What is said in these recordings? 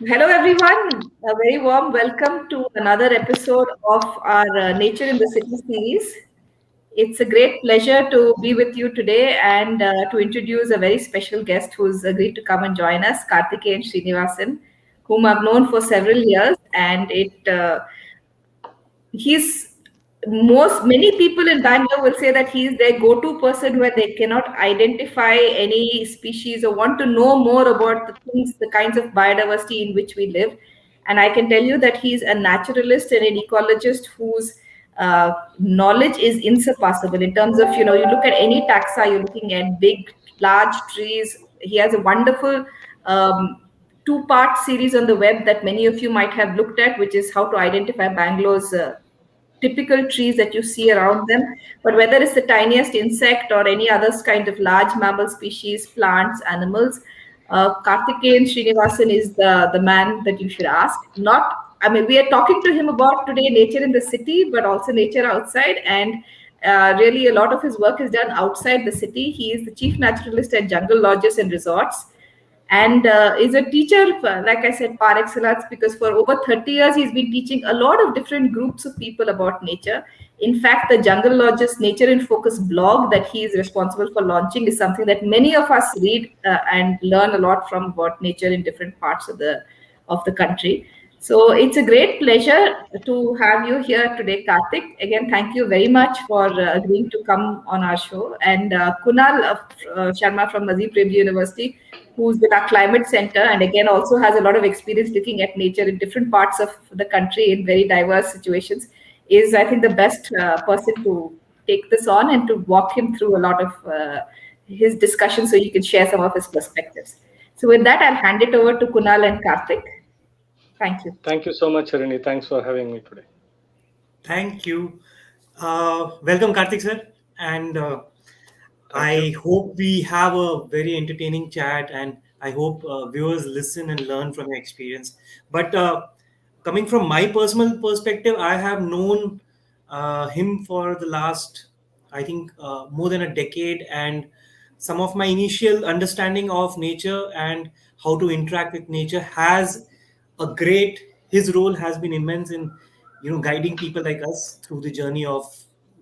Hello, everyone. A very warm welcome to another episode of our Nature in the City series. It's a great pleasure to be with you today and to introduce a very special guest who's agreed to come and join us, Karthikeyan Srinivasan, whom I've known for several years. And he's most many people in Bangalore will say that he's their go-to person when they cannot identify any species or want to know more about the things, the kinds of biodiversity in which we live. And I can tell you that he's a naturalist and an ecologist whose knowledge is insurpassable in terms of, you look at any taxa, you're looking at big, large trees. He has a wonderful two-part series on the web that many of you might have looked at, which is how to identify Bangalore's typical trees that you see around them. But whether it's the tiniest insect or any other kind of large mammal species, plants, animals, Karthikeyan Srinivasan is the man that you should ask. We are talking to him about today nature in the city, but also nature outside. And really, a lot of his work is done outside the city. He is the chief naturalist at jungle lodges and resorts and is a teacher, like I said, par excellence, because for over 30 years he's been teaching a lot of different groups of people about nature. In fact, the Jungle Lodge's Nature in Focus blog that he is responsible for launching is something that many of us read and learn a lot from about nature in different parts of the country. So it's a great pleasure to have you here today, Karthik. Again, thank you very much for agreeing to come on our show. And Kunal Sharma from Azim Premji University, who's with our climate center, and again also has a lot of experience looking at nature in different parts of the country in very diverse situations, is I think the best person to take this on and to walk him through a lot of his discussion so he can share some of his perspectives. So with that, I'll hand it over to Kunal and Karthik. Thank you. Thank you so much, Harini. Thanks for having me today. Thank you. Welcome, Karthik sir. And Thank you. I hope we have a very entertaining chat, and I hope viewers listen and learn from your experience. But coming from my personal perspective, I have known him for the last, I think, more than a decade, and some of my initial understanding of nature and how to interact with nature has a great. His role has been immense in, guiding people like us through the journey of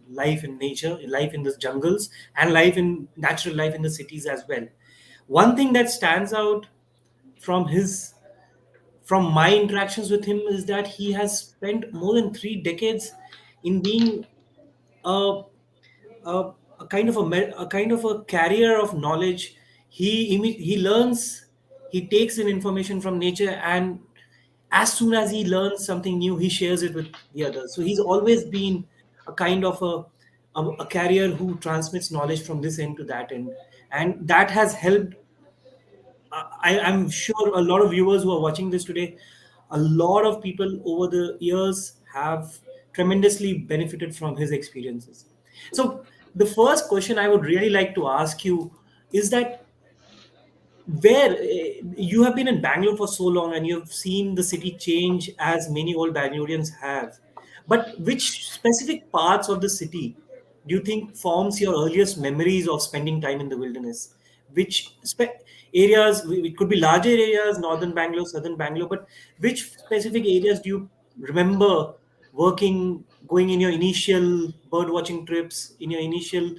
life in nature, life in the jungles, and life in natural life in the cities as well. One thing that stands out from his from my interactions with him is that he has spent more than 3 decades in being a, a, a kind of a carrier of knowledge. He learns, he takes in information from nature, and as soon as he learns something new, he shares it with the others. So he's always been a kind of a carrier who transmits knowledge from this end to that end, and that has helped. I'm sure a lot of viewers who are watching this today, a lot of people over the years have tremendously benefited from his experiences. So the first question I would really like to ask you is that, where you have been in Bangalore for so long and you've seen the city change as many old Bangaloreans have, but which specific parts of the city do you think forms your earliest memories of spending time in the wilderness? Which areas, it could be larger areas, northern Bangalore, southern Bangalore, but which specific areas do you remember working, going in your initial bird watching trips, in your initial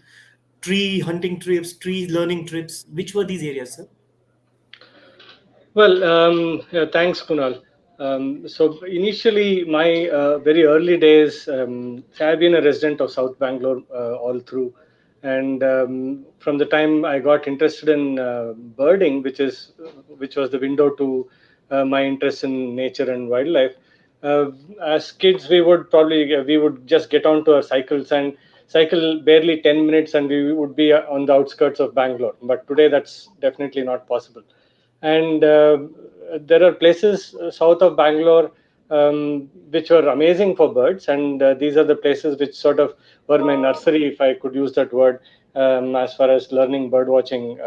tree hunting trips, tree learning trips? Which were these areas, sir? Well, yeah, thanks, Kunal. So initially, my very early days, so I've been a resident of South Bangalore all through, and from the time I got interested in birding, which was the window to my interest in nature and wildlife. As kids, we would just get onto our cycles and cycle barely 10 minutes, and we would be on the outskirts of Bangalore. But today, that's definitely not possible. And there are places south of Bangalore which were amazing for birds, and these are the places which sort of were my nursery, if I could use that word, as far as learning bird watching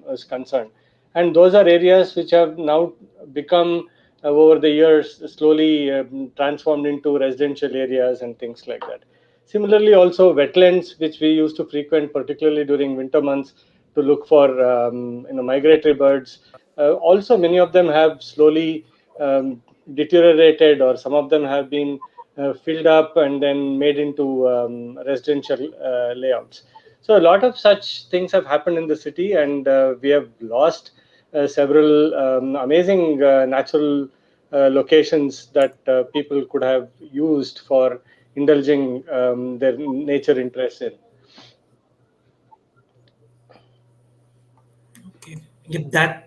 is concerned. And those are areas which have now become over the years slowly transformed into residential areas and things like that. Similarly, also wetlands, which we used to frequent, particularly during winter months, to look for migratory birds. Also, many of them have slowly deteriorated, or some of them have been filled up and then made into residential layouts. So a lot of such things have happened in the city, and we have lost several amazing natural locations that people could have used for indulging their nature interests in. Okay. Yeah,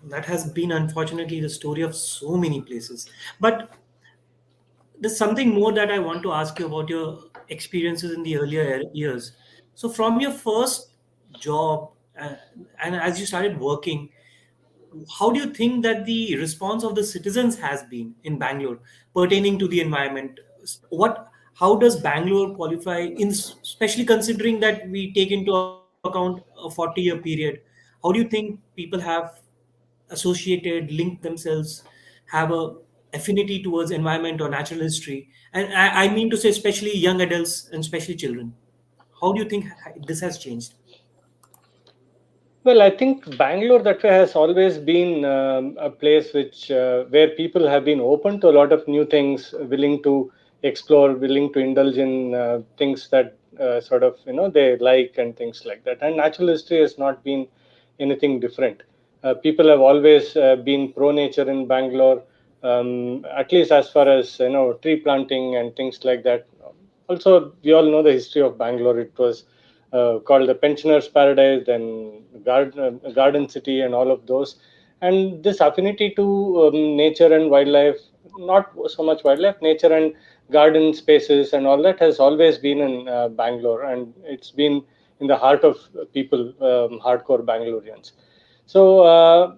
that has been unfortunately the story of so many places. But there's something more that I want to ask you about your experiences in the earlier years. So, from your first job and as you started working, how do you think that the response of the citizens has been in Bangalore pertaining to the environment? What, how does Bangalore qualify in, especially considering that we take into account a 40-year period? How do you think people have associated, linked themselves, have a affinity towards environment or natural history? And I mean to say, especially young adults and especially children. How do you think this has changed? Well, I think Bangalore that way has always been a place which where people have been open to a lot of new things, willing to explore, willing to indulge in things that sort of they like and things like that. And natural history has not been anything different. People have always been pro nature in Bangalore, at least as far as tree planting and things like that. Also, we all know the history of Bangalore. It was called the pensioners' paradise, then garden city, and all of those. And this affinity to nature and wildlife, not so much wildlife, nature and garden spaces and all that has always been in Bangalore, and it's been in the heart of people, hardcore Bangaloreans. So,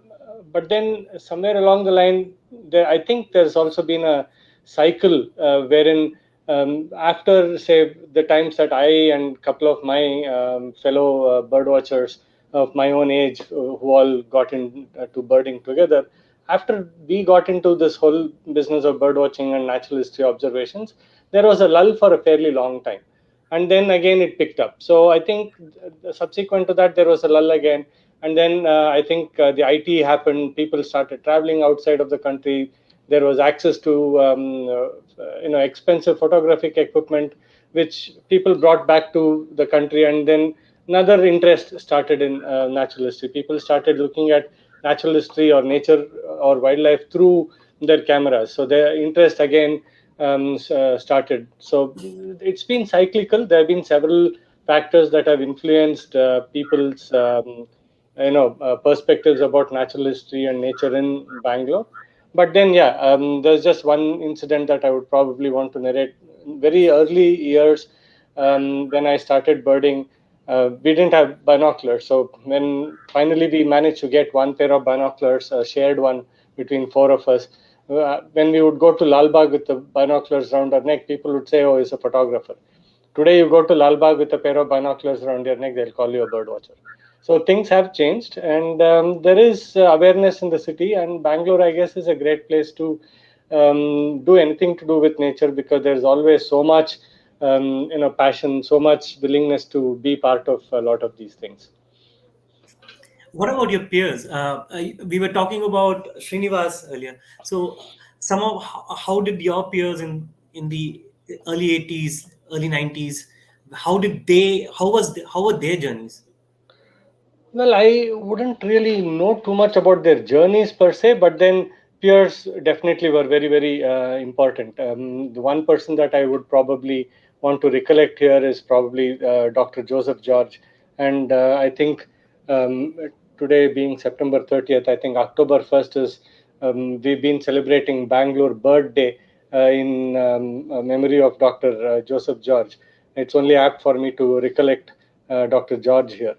but then somewhere along the line, I think there's also been a cycle wherein after, say, the times that I and a couple of my fellow birdwatchers of my own age who all got into birding together, after we got into this whole business of birdwatching and natural history observations, there was a lull for a fairly long time, and then again it picked up. So I think subsequent to that there was a lull again, and then I think the IT happened. People started traveling outside of the country. There was access to expensive photographic equipment, which people brought back to the country, and then another interest started in natural history. People started looking at natural history or nature or wildlife through their cameras. So their interest again started. So it's been cyclical. There have been several factors that have influenced people's perspectives about natural history and nature in Bangalore. But then, yeah, there's just one incident that I would probably want to narrate. Very early years, when I started birding, we didn't have binoculars. So when finally we managed to get one pair of binoculars, a shared one between four of us, when we would go to Lalbagh with the binoculars around our neck, people would say, "Oh, he's a photographer." Today, you go to Lalbagh with a pair of binoculars around your neck, they'll call you a bird watcher. So things have changed, and there is awareness in the city. And Bangalore, I guess, is a great place to do anything to do with nature, because there's always so much, passion, so much willingness to be part of a lot of these things. What about your peers? We were talking about Srinivas earlier. So, some of how did your peers in the early 80s, early 90s, how did they? How were their journeys? Well, I wouldn't really know too much about their journeys per se, but then peers definitely were very, very important. The one person that I would probably want to recollect here is probably Dr. Joseph George. And I think um, today being September 30th, I think October 1st is, we've been celebrating Bangalore Bird Day in memory of Dr. Joseph George. It's only apt for me to recollect Dr. George here,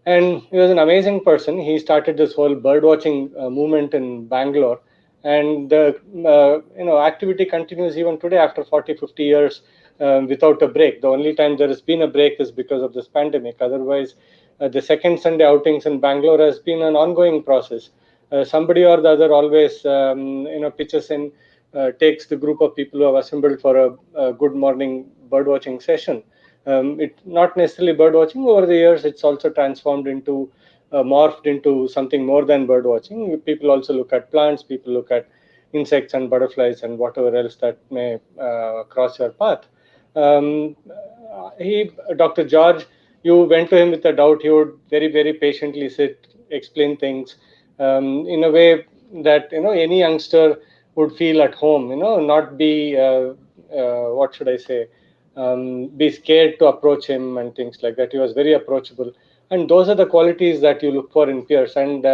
and he was an amazing person. He started this whole birdwatching movement in Bangalore, and the activity continues even today after 40, 50 years without a break. The only time there has been a break is because of this pandemic. Otherwise, the second Sunday outings in Bangalore has been an ongoing process. Somebody or the other always pitches in, takes the group of people who have assembled for a good morning birdwatching session. It not necessarily bird watching. Over the years, it's also transformed into morphed into something more than bird watching. People also look at plants, people look at insects and butterflies and whatever else that may cross your path. Um, Dr. George, you went to him with a doubt. He would very, very patiently sit, explain things in a way that any youngster would feel at home. Not be what should I say, be scared to approach him and things like that. He was very approachable, and those are the qualities that you look for in peers. And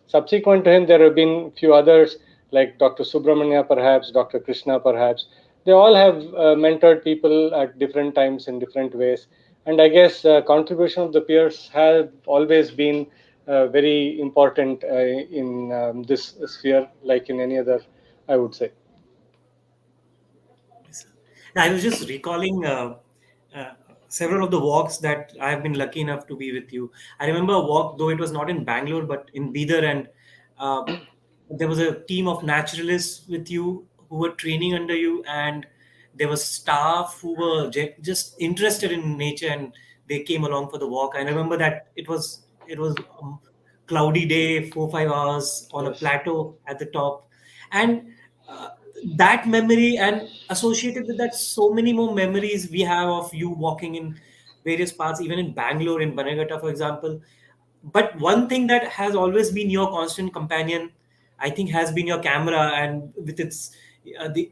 subsequent to him, there have been few others like Dr. Subramania, perhaps Dr. Krishna, perhaps. They all have mentored people at different times in different ways, and I guess contribution of the peers have always been very important in this sphere, like in any other, I would say. I was just recalling uh, several of the walks that I've been lucky enough to be with you. I remember a walk, though it was not in Bangalore, but in Bidar, and uh, there was a team of naturalists with you who were training under you, and there was staff who were just interested in nature, and they came along for the walk. I remember that it was cloudy day, 4 5 hours on a Yes. plateau at the top, and uh, that memory, and associated with that so many more memories we have of you walking in various parts, even in Bangalore, in Banagata, for example. But one thing that has always been your constant companion, I think, has been your camera, and with its the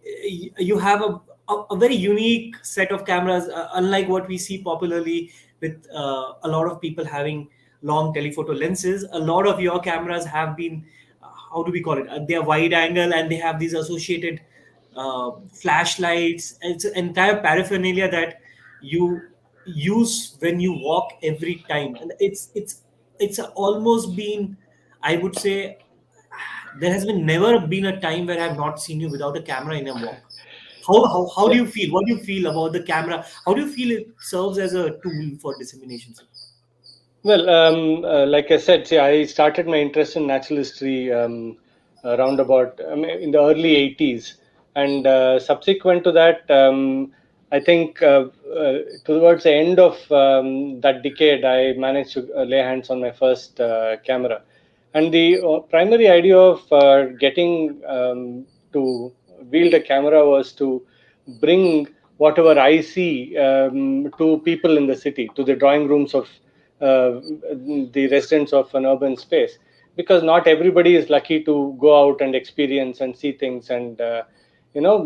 you have a very unique set of cameras, unlike what we see popularly with a lot of people having long telephoto lenses. A lot of your cameras have been, how do we call it? They are wide angle, and they have these associated flashlights. It's an entire paraphernalia that you use when you walk every time, and it's almost been, I would say, there has been never been a time where I've not seen you without a camera in a walk. How do Yeah. you feel? What do you feel about the camera? How do you feel it serves as a tool for dissemination, sir? Well, like I said, see, I started my interest in natural history around about in the early 80s. And subsequent to that, I think towards the end of that decade, I managed to lay hands on my first camera. And the primary idea of getting to wield a camera was to bring whatever I see to people in the city, to the drawing rooms of the residents of an urban space, because not everybody is lucky to go out and experience and see things and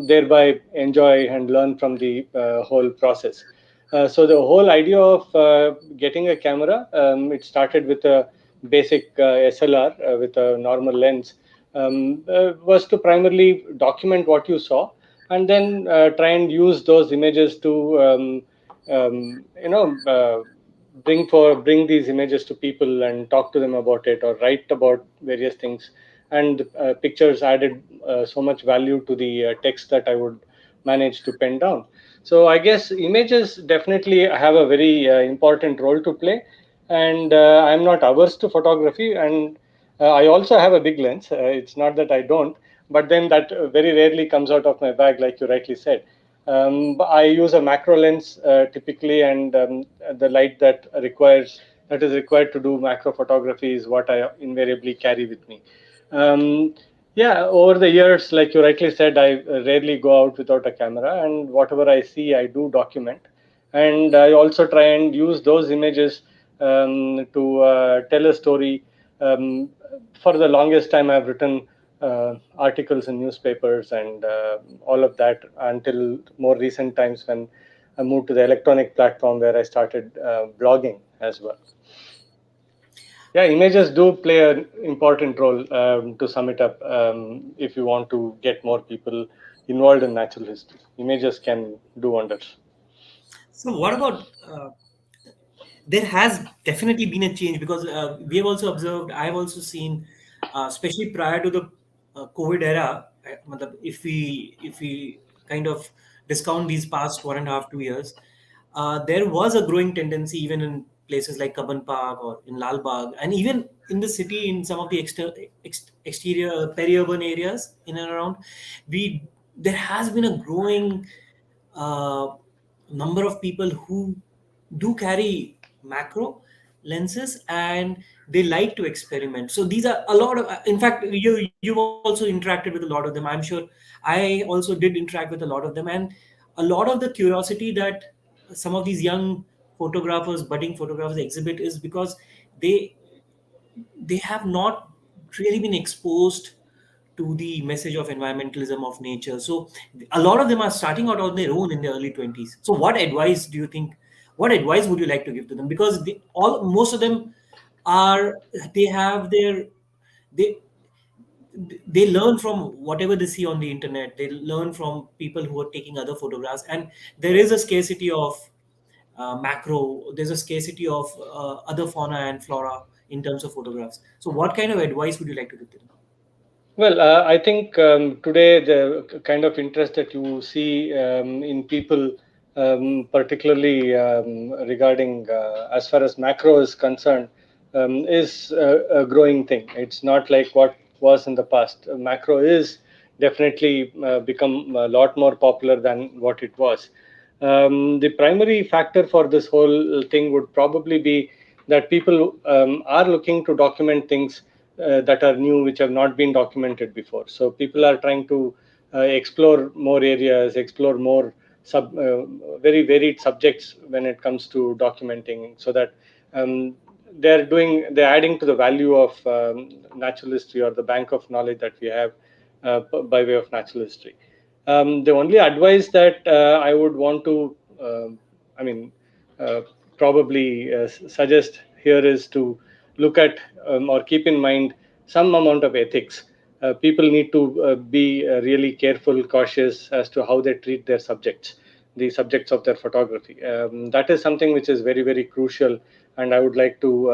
thereby enjoy and learn from the whole process. So the whole idea of getting a camera, it started with a basic SLR with a normal lens, was to primarily document what you saw, and then try and use those images to bring these images to people and talk to them about it, or write about various things. And pictures added so much value to the text that I would manage to pen down. So I guess images definitely have a very important role to play, and I'm not averse to photography. And I also have a big lens. It's not that I don't, but then that very rarely comes out of my bag, like you rightly said. But I use a macro lens typically, and the light that is required to do macro photography is what I invariably carry with me. Um, yeah, over the years, like you rightly said, I rarely go out without a camera, and whatever I see, I do document. And I also try and use those images to tell a story. Um, for the longest time, I've written articles in newspapers and all of that until more recent times when I moved to the electronic platform where I started blogging as well. Yeah, images do play an important role. To sum it up, if you want to get more people involved in natural history, images can do wonders. So, what about there has definitely been a change, because we have also observed, I've also seen, especially prior to the COVID era, matlab, if we kind of discount these past 1.5 2 years, there was a growing tendency even in places like Kaban Park or in Lal Bagh, and even in the city, in some of the exterior peri-urban areas in and around, we there has been a growing uh, number of people who do carry macro. lenses, and they like to experiment. So these are a lot of, in fact, you've also interacted with a lot of them, I'm sure. I also did interact with a lot of them, and a lot of the curiosity that some of these young photographers, budding photographers, exhibit is because they they have not really been exposed to the message of environmentalism of nature. So a lot of them are starting out on their own in their early 20s. So what advice do you think, what advice would you like to give to them? Because most of them are, they have their, they they learn from whatever they see on the internet. They learn from people who are taking other photographs, and there is a scarcity of macro, there's a scarcity of other fauna and flora in terms of photographs. So what kind of advice would you like to give to them? Well, I think today the kind of interest that you see in people, particularly regarding as far as macro is concerned, is a growing thing. It's not like what was in the past. Macro is definitely become a lot more popular than what it was. The primary factor for this whole thing would probably be that people are looking to document things that are new, which have not been documented before. So people are trying to explore more areas, explore more very varied subjects when it comes to documenting, so that um, they're adding to the value of natural history, or the bank of knowledge that we have by way of natural history. The only advice that I would want to, I mean, uh, probably suggest here is to look at or keep in mind some amount of ethics. People need to be really careful, cautious as to how they treat their subjects, the subjects of their photography. That is something which is very, very crucial, and I would like to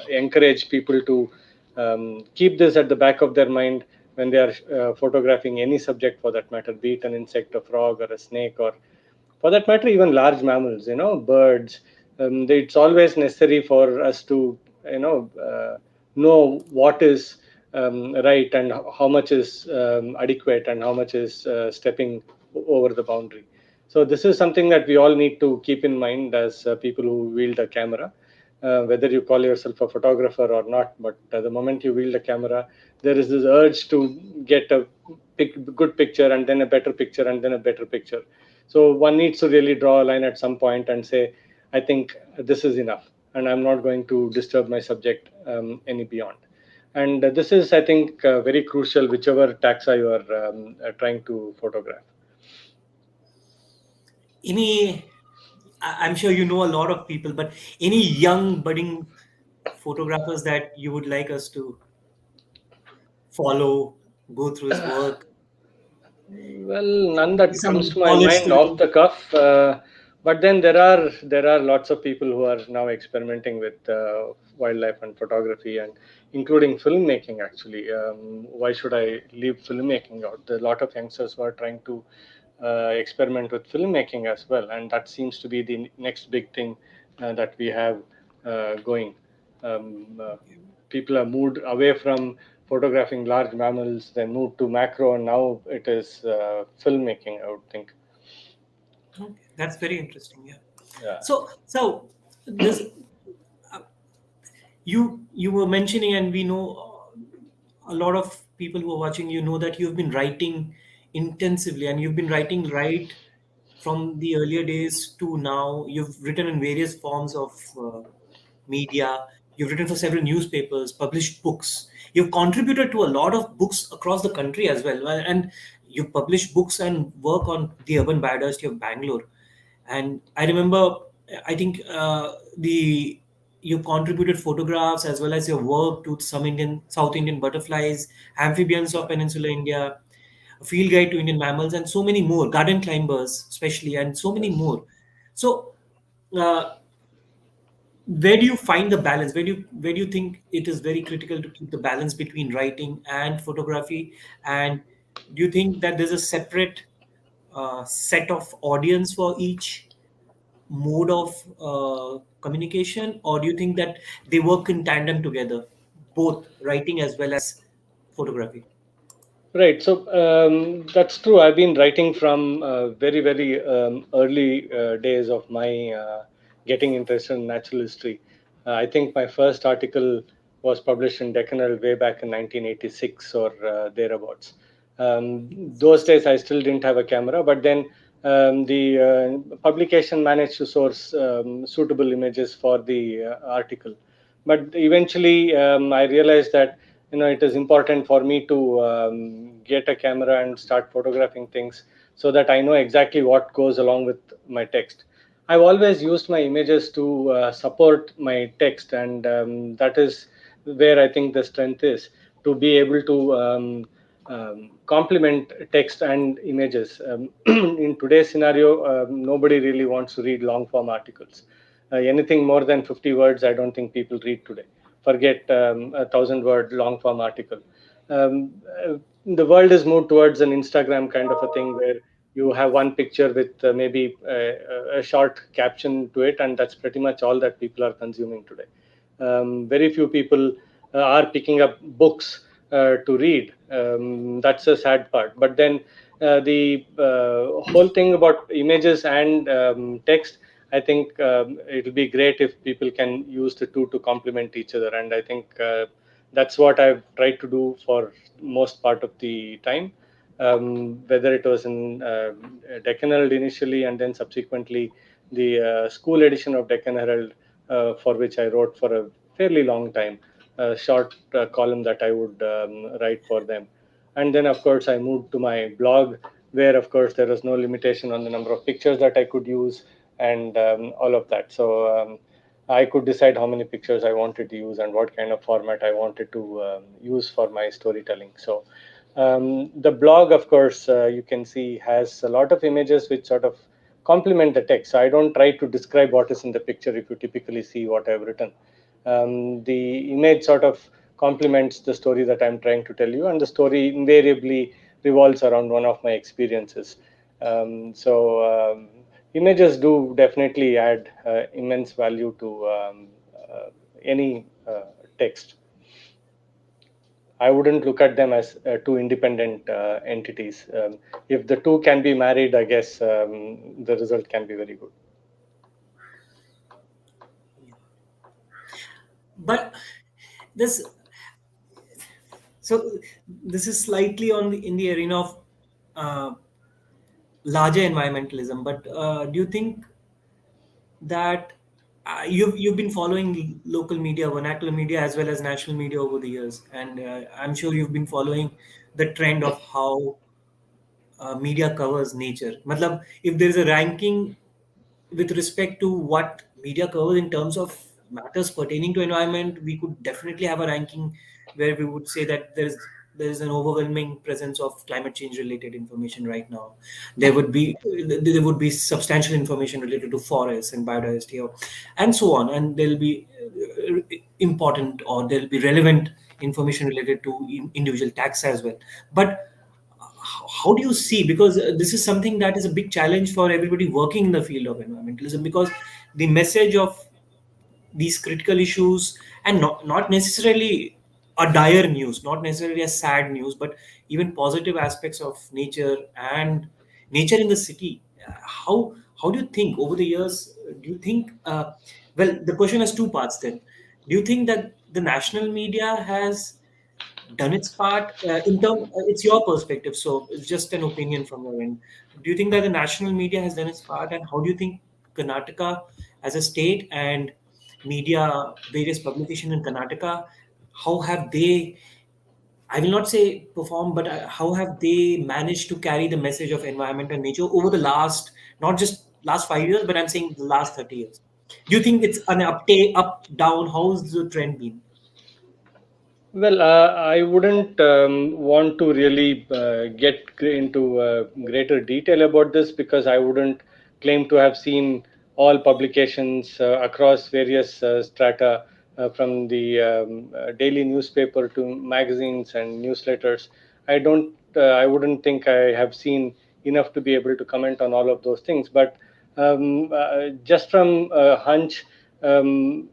encourage people to keep this at the back of their mind when they are photographing any subject, for that matter, be it an insect, a frog, or a snake, or for that matter, even large mammals, birds. It's always necessary for us to, know what is right, and how much is adequate, and how much is stepping over the boundary. So this is something that we all need to keep in mind as people who wield a camera, whether you call yourself a photographer or not. But the moment you wield a camera, there is this urge to get a good picture, and then a better picture, and then a better picture. So one needs to really draw a line at some point and say, I think this is enough, and I'm not going to disturb my subject any beyond. And this is, I think, very crucial, whichever taxa you are trying to photograph. Any, I'm sure you know a lot of people, but any young budding photographers that you would like us to follow, go through his work, Well, none that comes some to my polished mind off little. the cuff, but then there are lots of people who are now experimenting with wildlife and photography, and including filmmaking. Actually, why should I leave filmmaking out? There are a lot of youngsters who are trying to experiment with filmmaking as well, and that seems to be the next big thing that we have going. Um, uh, People have moved away from photographing large mammals, then moved to macro, and now it is filmmaking, I would think. Okay, that's very interesting. Yeah. Yeah. So this, you were mentioning, and we know a lot of people who are watching, you know that you've been writing intensively, and you've been writing right from the earlier days to now. You've written in various forms of media. You've written for several newspapers, published books. You've contributed to a lot of books across the country as well, and you publish books and work on the urban biodiversity of Bangalore. And I remember, I think the you contributed photographs as well as your work to some Indian, South Indian butterflies, amphibians of Peninsular India, a field guide to Indian mammals, and so many more, garden climbers especially, and so many Yes. more. So, uh, where do you find the balance? Where do you think it is very critical to keep the balance between writing and photography? And do you think that there's a separate set of audience for each mode of communication, or do you think that they work in tandem together, both writing as well as photography? Right. So that's true. I've been writing from very, very early days of my getting interested in natural history. I think my first article was published in Deccan Herald way back in 1986 or thereabouts. Those days, I still didn't have a camera, but then the publication managed to source suitable images for the article. But eventually, I realized that it is important for me to get a camera and start photographing things so that I know exactly what goes along with my text. I've always used my images to support my text, and that is where I think the strength is, to be able to complement text and images. In today's scenario, nobody really wants to read long form articles. Anything more than 50 words, I don't think people read today. Forget a 1,000 word long form article. The world is moved towards an Instagram kind of a thing, where you have one picture with maybe a short caption to it, and that's pretty much all that people are consuming today. Very few people are picking up books to read. That's a sad part. But then the whole thing about images and text, I think it'll be great if people can use the two to complement each other. And I think that's what I've tried to do for most part of the time. Whether it was in Deccan Herald initially, and then subsequently the school edition of Deccan Herald, for which I wrote for a fairly long time, a short column that I would write for them. And then, of course, I moved to my blog, where, of course, there was no limitation on the number of pictures that I could use, and all of that. So I could decide how many pictures I wanted to use and what kind of format I wanted to use for my storytelling. So the blog, of course, you can see has a lot of images which sort of complement the text. So I don't try to describe what is in the picture if you typically see what I've written. The image sort of complements the story that I'm trying to tell you, and the story invariably revolves around one of my experiences. So images do definitely add immense value to any text. I wouldn't look at them as two independent entities. If the two can be married, I guess the result can be very good. But this, so this is slightly on in the arena of uh, larger environmentalism. But do you think that you've been following local media, vernacular media, as well as national media over the years, and I'm sure you've been following the trend of how media covers nature. Matlab, if there is a ranking with respect to what media covers in terms of matters pertaining to environment, we could definitely have a ranking where we would say that there is an overwhelming presence of climate change related information right now. There would be substantial information related to forests and biodiversity, and so on, and there'll be important, or there'll be relevant information related to individual tax as well. But how do you see, because this is something that is a big challenge for everybody working in the field of environmentalism, because the message of these critical issues, and not necessarily a dire news, not necessarily a sad news, but even positive aspects of nature and nature in the city, how do you think over the years, do you think well, the question has two parts then. Do you think that the national media has done its part in term it's your perspective, so it's just an opinion from your end. Do you think that the national media has done its part, and how do you think Karnataka as a state and media, various publication in Karnataka, how have they, I will not say perform, but how have they managed to carry the message of environment and nature over the last, not just last 5 years, but I'm saying the last 30 years? Do you think it's an up down, how's the trend been? Well, I wouldn't want to really get into greater detail about this, because I wouldn't claim to have seen all publications across various strata, from the daily newspaper to magazines and newsletters. I wouldn't think I have seen enough to be able to comment on all of those things. But just from hunch, from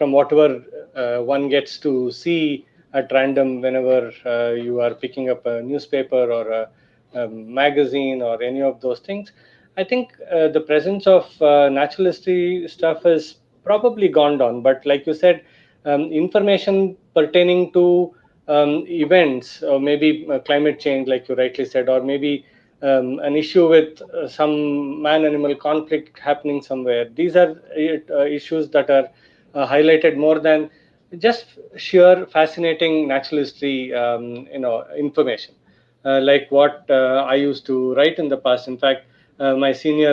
whatever one gets to see at random whenever you are picking up a newspaper or a magazine or any of those things, I think the presence of natural history stuff is probably gone down. But like you said, information pertaining to events, or maybe climate change, like you rightly said, or maybe an issue with some man-animal conflict happening somewhere. These are issues that are highlighted more than just sheer fascinating natural history, information, like what I used to write in the past. In fact, my senior,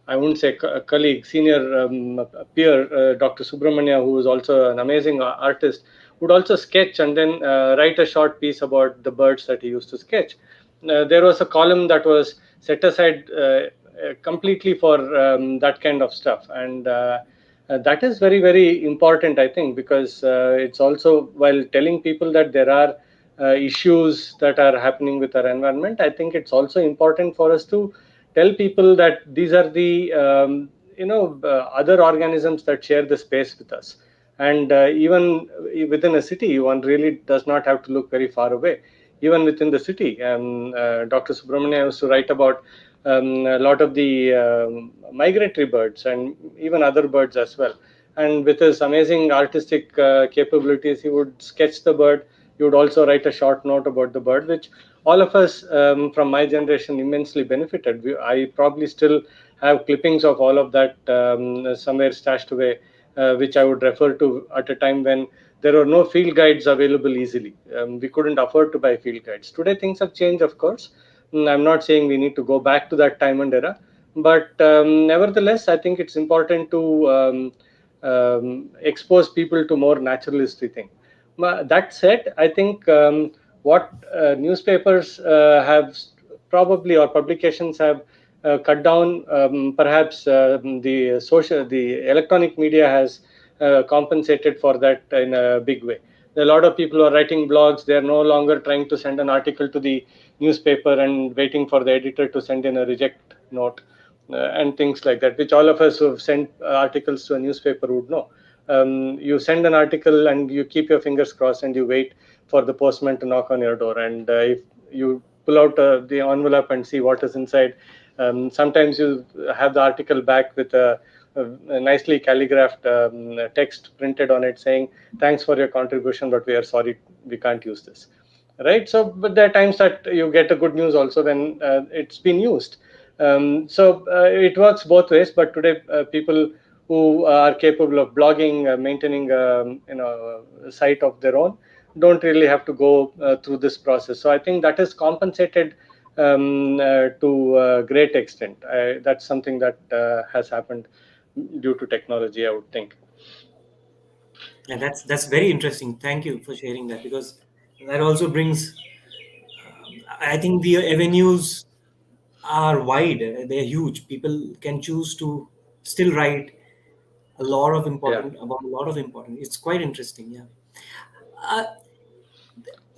I wouldn't say colleague, senior peer, Dr. Subramania, who is also an amazing artist, would also sketch and then write a short piece about the birds that he used to sketch. There was a column that was set aside completely for that kind of stuff, and that is very, very important, I think, because it's also, while telling people that there are issues that are happening with our environment, I think it's also important for us to tell people that these are the other organisms that share the space with us. And even within a city, one really does not have to look very far away. Even within the city, Dr. Subramania used to write about a lot of the migratory birds and even other birds as well. And with his amazing artistic capabilities, he would sketch the bird. He would also write a short note about the bird, which all of us from my generation immensely benefited. I probably still have clippings of all of that somewhere stashed away, which I would refer to at a time when there were no field guides available easily. We couldn't afford to buy field guides. Today, things have changed, of course. I'm not saying we need to go back to that time and era, but nevertheless, I think it's important to expose people to more natural history thing. That said, I think what newspapers have probably, or publications have cut down, perhaps the electronic media has compensated for that in a big way. There are a lot of people who are writing blogs. They are no longer trying to send an article to the newspaper and waiting for the editor to send in a reject note, and things like that, which all of us who have sent articles to a newspaper would know. You send an article and you keep your fingers crossed and you wait for the postman to knock on your door. And if you pull out the envelope and see what is inside, sometimes you have the article back with a nicely calligraphed text printed on it saying, "Thanks for your contribution, but we are sorry, we can't use this." Right? So, but there are times that you get a good news also when it's been used. So it works both ways. But today, people who are capable of blogging, maintaining a site of their own, don't really have to go through this process. So I think that is compensated to a great extent. That's something that has happened due to technology, I would think. Yeah, that's very interesting. Thank you for sharing that, because that also brings. I think the avenues are wide. They're huge. People can choose to still write a lot of Yeah. important about a lot of important. It's quite interesting. Yeah. Uh,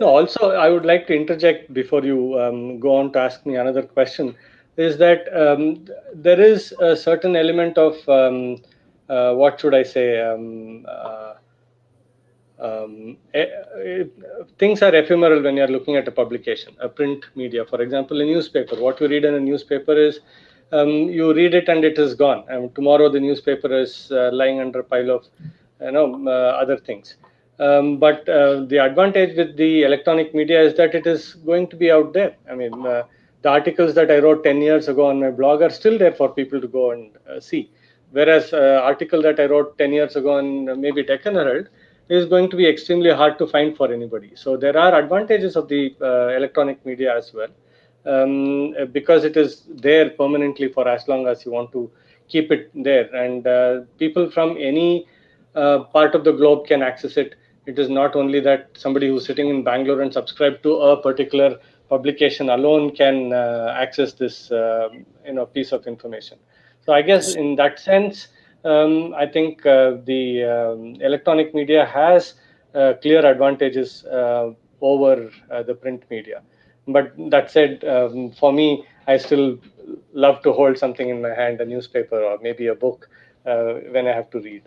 No, also, I would like to interject before you go on to ask me another question. Is that there is a certain element of what should I say? Um, e- e- Things are ephemeral when you're looking at a publication, a print media. For example, a newspaper. What you read in a newspaper is you read it and it is gone. And tomorrow the newspaper is lying under a pile of other things. But the advantage with the electronic media is that it is going to be out there. I mean, the articles that I wrote 10 years ago on my blog are still there for people to go and see. Whereas article that I wrote 10 years ago on maybe Deccan Herald is going to be extremely hard to find for anybody. So there are advantages of the electronic media as well, because it is there permanently for as long as you want to keep it there, and people from any part of the globe can access it. It is not only that somebody who's sitting in Bangalore and subscribed to a particular publication alone can access this piece of information. So I guess in that sense, I think the electronic media has clear advantages over the print media. But that said, for me, I still love to hold something in my hand, a newspaper or maybe a book, when I have to read.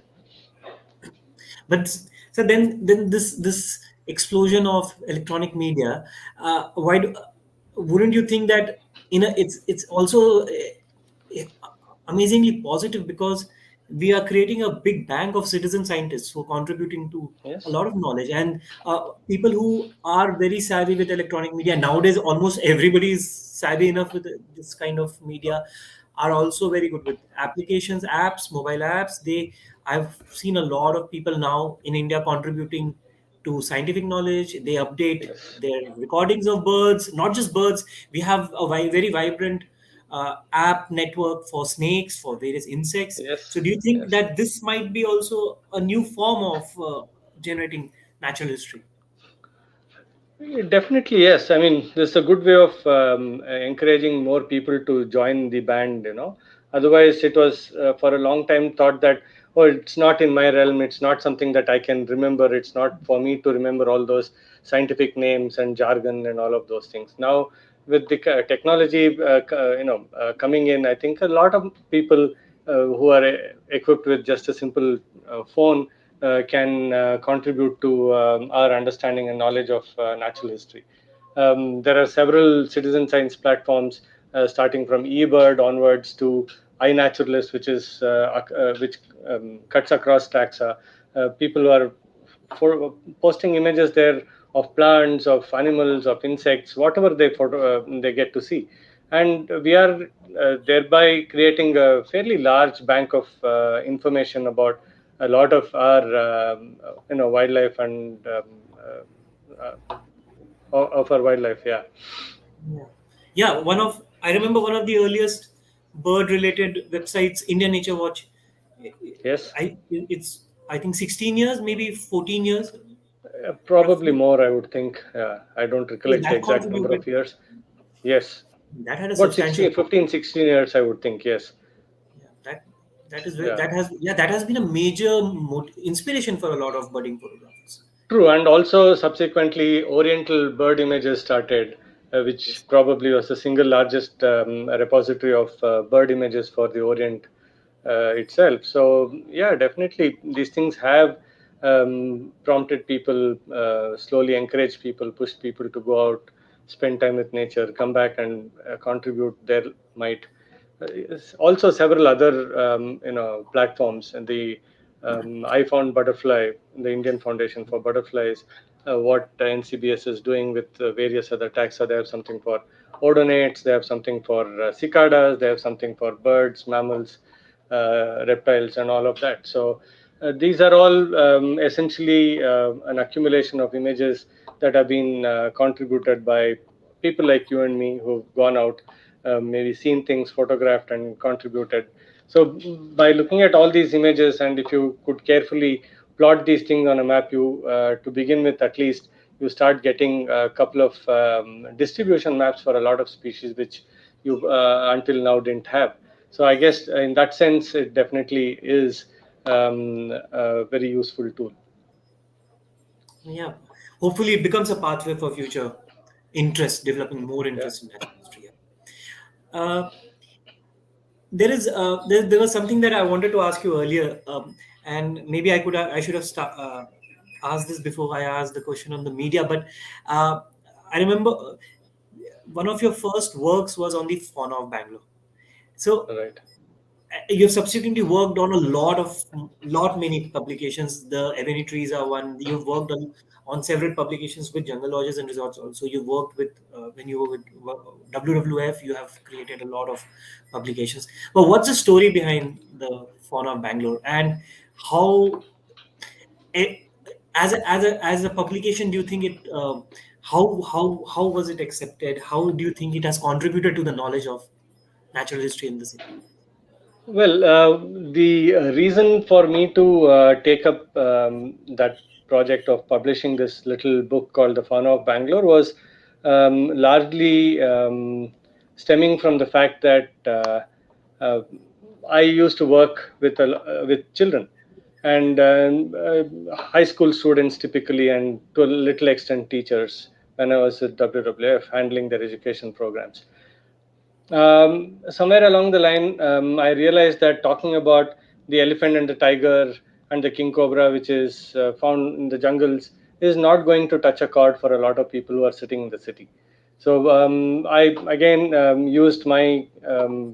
but so then this explosion of electronic media, why wouldn't you think that it's also amazingly positive, because we are creating a big bank of citizen scientists who are contributing to a Yes. lot of knowledge, and people who are very savvy with electronic media nowadays. Almost everybody is savvy enough with this kind of media, are also very good with applications, apps, mobile apps. I've seen a lot of people now in India contributing to scientific knowledge. They update Yes. their recordings of birds, not just birds. We have a very vibrant app network for snakes, for various insects. So, Yes. do you think Yes. that this might be also a new form of generating natural history? Definitely, yes. I mean, this is a good way of encouraging more people to join the band, Otherwise, it was for a long time thought that, oh, it's not in my realm, it's not something that I can remember, it's not for me to remember all those scientific names and jargon and all of those things. Now, with the technology, coming in, I think a lot of people who are equipped with just a simple phone can contribute to our understanding and knowledge of natural history. There are several citizen science platforms, starting from eBird onwards to iNaturalist, which cuts across taxa. People who are posting images there of plants, of animals, of insects, whatever they get to see, and we are thereby creating a fairly large bank of information about a lot of our wildlife and of our wildlife. Yeah. Yeah, yeah. I remember one of the earliest bird-related websites, Indian Nature Watch. Yes. I think 16 years, maybe 14 years, Probably roughly. more, I would think. I don't So recollect the that exact number of contributed. years. Yes. That had a About substantial. 16, 15, 16 years, I would think. Yes. Yeah, Yeah. that has been a major inspiration for a lot of budding photographers. True, and also subsequently, Oriental bird images started, which Yes. probably was the single largest repository of bird images for the Orient itself. So, yeah, definitely, these things have prompted people, slowly encouraged people, pushed people to go out, spend time with nature, come back and contribute their might. Also, several other platforms, and the I found butterfly, the Indian Foundation for Butterflies, what NCBS is doing with various other taxa. They have something for odonates, they have something for cicadas, they have something for birds, mammals, reptiles, and all of that. So these are all essentially an accumulation of images that have been contributed by people like you and me who've gone out, maybe seen things photographed and contributed. So by looking at all these images, and if you could carefully plot these things on a map, you to begin with, at least you start getting a couple of distribution maps for a lot of species which you until now didn't have. So I guess in that sense, it definitely is a very useful tool. Yeah. Hopefully, it becomes a pathway for future interest, developing more Yeah. interest in natural history. Yeah. Uh, there was something that I wanted to ask you earlier, and maybe I should have asked this before I asked the question on the media. But I remember one of your first works was on the fauna of Bangalore. So Right. you've subsequently worked on a lot many publications. The ebony trees are one. You've worked on several publications with jungle lodges and resorts. Also, you worked with when you were with WWF. You have created a lot of publications. But what's the story behind the fauna of Bangalore, and how it, as a publication, do you think it how was it accepted? How do you think it has contributed to the knowledge of natural history in the city? Well, the reason for me to take up that project of publishing this little book called The Fauna of Bangalore was largely stemming from the fact that uh, I used to work with children and high school students typically, and to a little extent teachers when I was at WWF handling their education programs. Somewhere along the line, I realized that talking about the elephant and the tiger and the king cobra, which is found in the jungles, is not going to touch a chord for a lot of people who are sitting in the city. So I again used my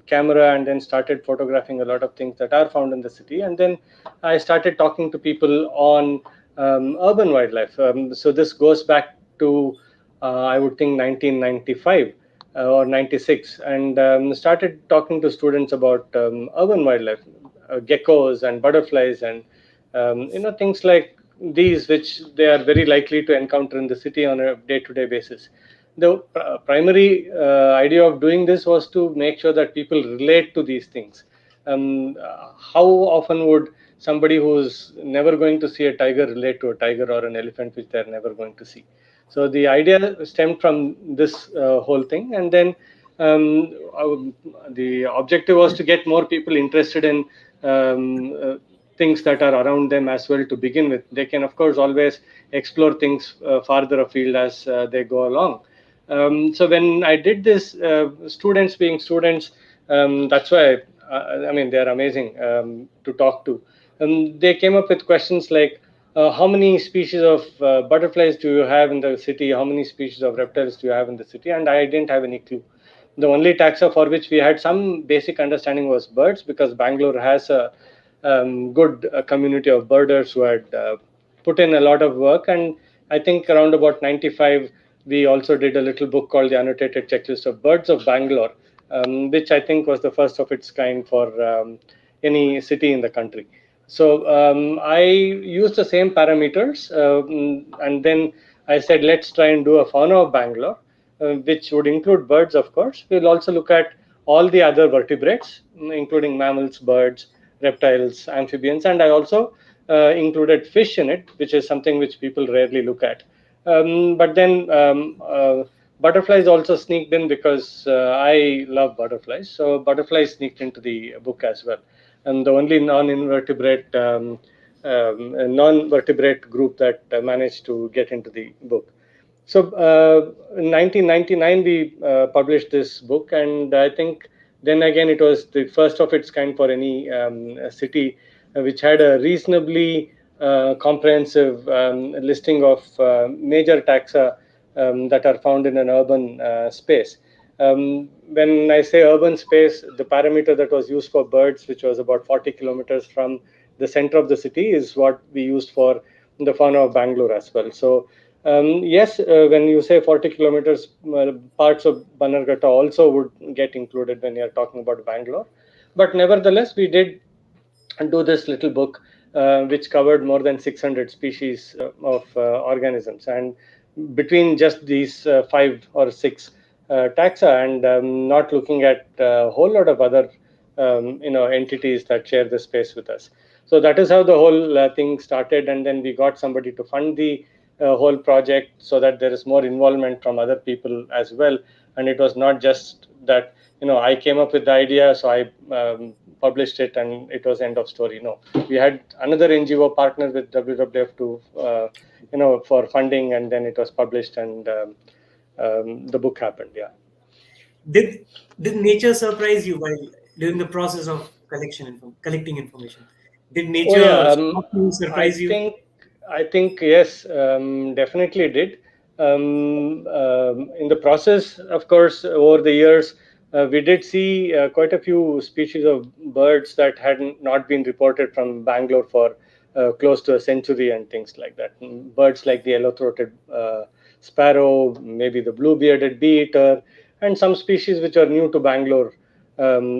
camera and then started photographing a lot of things that are found in the city. And then I started talking to people on urban wildlife. So this goes back to I would think 1995 or 96, and started talking to students about urban wildlife, geckos and butterflies, and things like these, which they are very likely to encounter in the city on a day-to-day basis. The primary idea of doing this was to make sure that people relate to these things. How often would somebody who's never going to see a tiger relate to a tiger or an elephant which they're never going to see? So the idea stemmed from this whole thing, and then the objective was to get more people interested in things that are around them as well to begin with. They can, of course, always explore things farther afield as they go along. So when I did this, students being students, that's why I mean they're amazing to talk to. They came up with questions like, how many species of butterflies do you have in the city? How many species of reptiles do you have in the city? And I didn't have any clue. The only taxa for which we had some basic understanding was birds, because Bangalore has a good community of birders who had put in a lot of work. And I think around about 95, we also did a little book called the Annotated Checklist of Birds of Bangalore, which I think was the first of its kind for any city in the country. So I used the same parameters, and then I said, let's try and do a fauna of Bangalore, which would include birds, of course. We'll also look at all the other vertebrates, including mammals, birds, reptiles, amphibians, and I also included fish in it, which is something which people rarely look at. But then butterflies also sneaked in, because I love butterflies. So butterflies sneaked into the book as well. And the only non-vertebrate group that managed to get into the book. So in 1999, we published this book, and I think then again it was the first of its kind for any city, which had a reasonably comprehensive listing of major taxa that are found in an urban space. When I say urban space, the parameter that was used for birds, which was about 40 kilometers from the center of the city, is what we used for the fauna of Bangalore as well. So yes, when you say 40 kilometers, parts of Bannerghatta also would get included when you're talking about Bangalore. But nevertheless, we did do this little book which covered more than 600 species of organisms. And between just these five or six taxa, and not looking at a whole lot of other entities that share the space with us. So that is how the whole thing started. And then we got somebody to fund the whole project, so that there is more involvement from other people as well. And it was not just that I came up with the idea, so I published it, and it was end of story. No, we had another NGO partner with WWF to for funding, and then it was published, and the book happened. Yeah. Did nature surprise you while during the process of collecting information? Did Oh yeah, nature shock you, surprise you? I think yes, definitely did. In the process, of course, over the years, we did see quite a few species of birds that had not been reported from Bangalore for close to a century, and things like that. Birds like the yellow-throated sparrow, maybe the blue-bearded bee-eater, and some species which are new to Bangalore,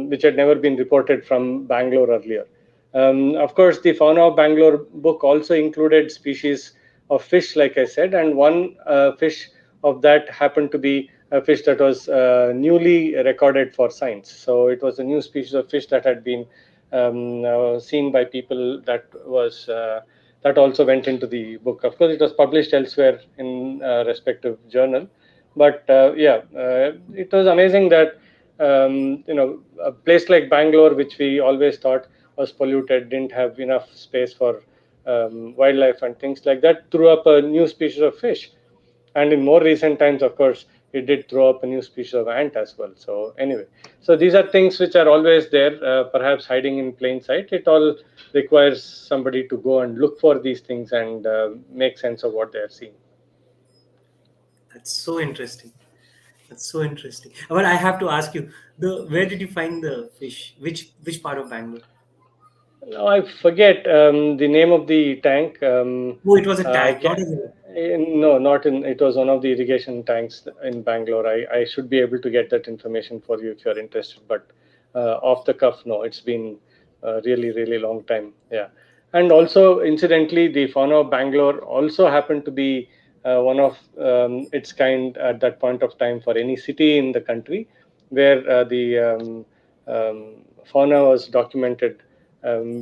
which had never been reported from Bangalore earlier. Of course, the Fauna of Bangalore book also included species of fish, like I said, and one fish of that happened to be a fish that was newly recorded for science. So it was a new species of fish that had been seen by people, that also went into the book. Of course, it was published elsewhere in respective journal, but it was amazing that a place like Bangalore, which we always thought was polluted, didn't have enough space for wildlife and things like that, threw up a new species of fish. And in more recent times, of course, it did throw up a new species of ant as well. So anyway, so these are things which are always there, perhaps hiding in plain sight. It all requires somebody to go and look for these things and make sense of what they are seeing. That's so interesting. That's so interesting. But I have to ask you, the where did you find the fish? Which part of Bangalore? Now I forget the name of the tank. Oh, it was a I tank, can not a river. No, not in. It was one of the irrigation tanks in Bangalore. I should be able to get that information for you if you're interested. But off the cuff, no, it's been a really, really long time. Yeah, and also incidentally, the fauna of Bangalore also happened to be one of its kind at that point of time for any city in the country, where the fauna was documented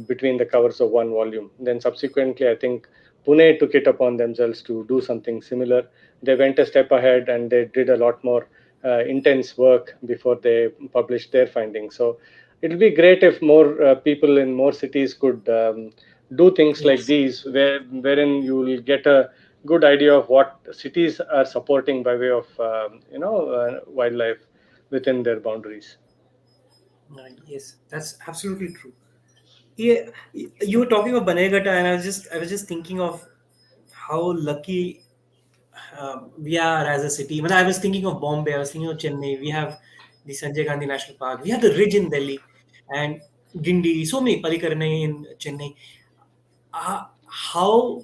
between the covers of one volume. Then subsequently, I think Pune took it upon themselves to do something similar. They went a step ahead and they did a lot more intense work before they published their findings. So it'll be great if more people in more cities could do things like Yes. these, wherein you will get a good idea of what cities are supporting by way of wildlife within their boundaries. Right. Yes, that's absolutely true. Yeah, you were talking of Banegata, and I was just thinking of how lucky we are as a city. When I was thinking of Bombay, I was thinking of Chennai. We have the Sanjay Gandhi National Park. We have the Ridge in Delhi, and Gindi. So many Palikarnai in Chennai. How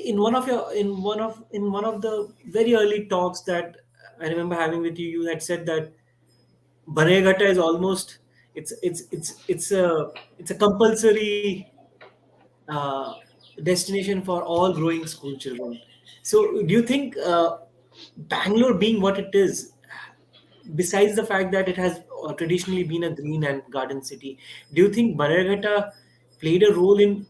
in one of your in one of the very early talks that I remember having with you, you had said that Banegata is almost it's a compulsory uh, destination for all growing school children. So, do you think Bangalore, being what it is, besides the fact that it has traditionally been a green and garden city, do you think Bannerghatta played a role in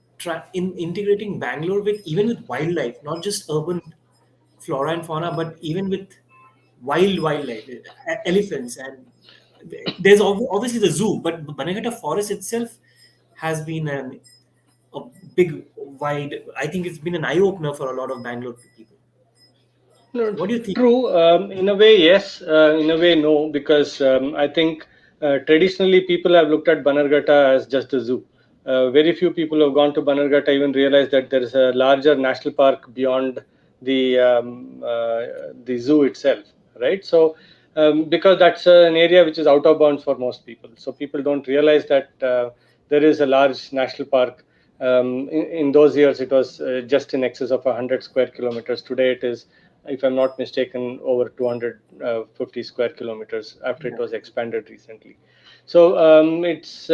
integrating Bangalore with even with wildlife, not just urban flora and fauna, but even with wildlife, elephants, and there's obviously the zoo, but Bannerghatta forest itself has been a big wide. I think it's been an eye opener for a lot of Bangalore people. No, What do you think? true. In a way, yes. In a way, no, because I think traditionally people have looked at Bannerghatta as just a zoo. Very few people who have gone to Bannerghatta even realize that there is a larger national park beyond the zoo itself, right? So, because that's an area which is out of bounds for most people, so people don't realize that there is a large national park. In those years, it was just in excess of 100 square kilometers. Today, it is, if I'm not mistaken, over 250 square kilometers after it was expanded recently. So it's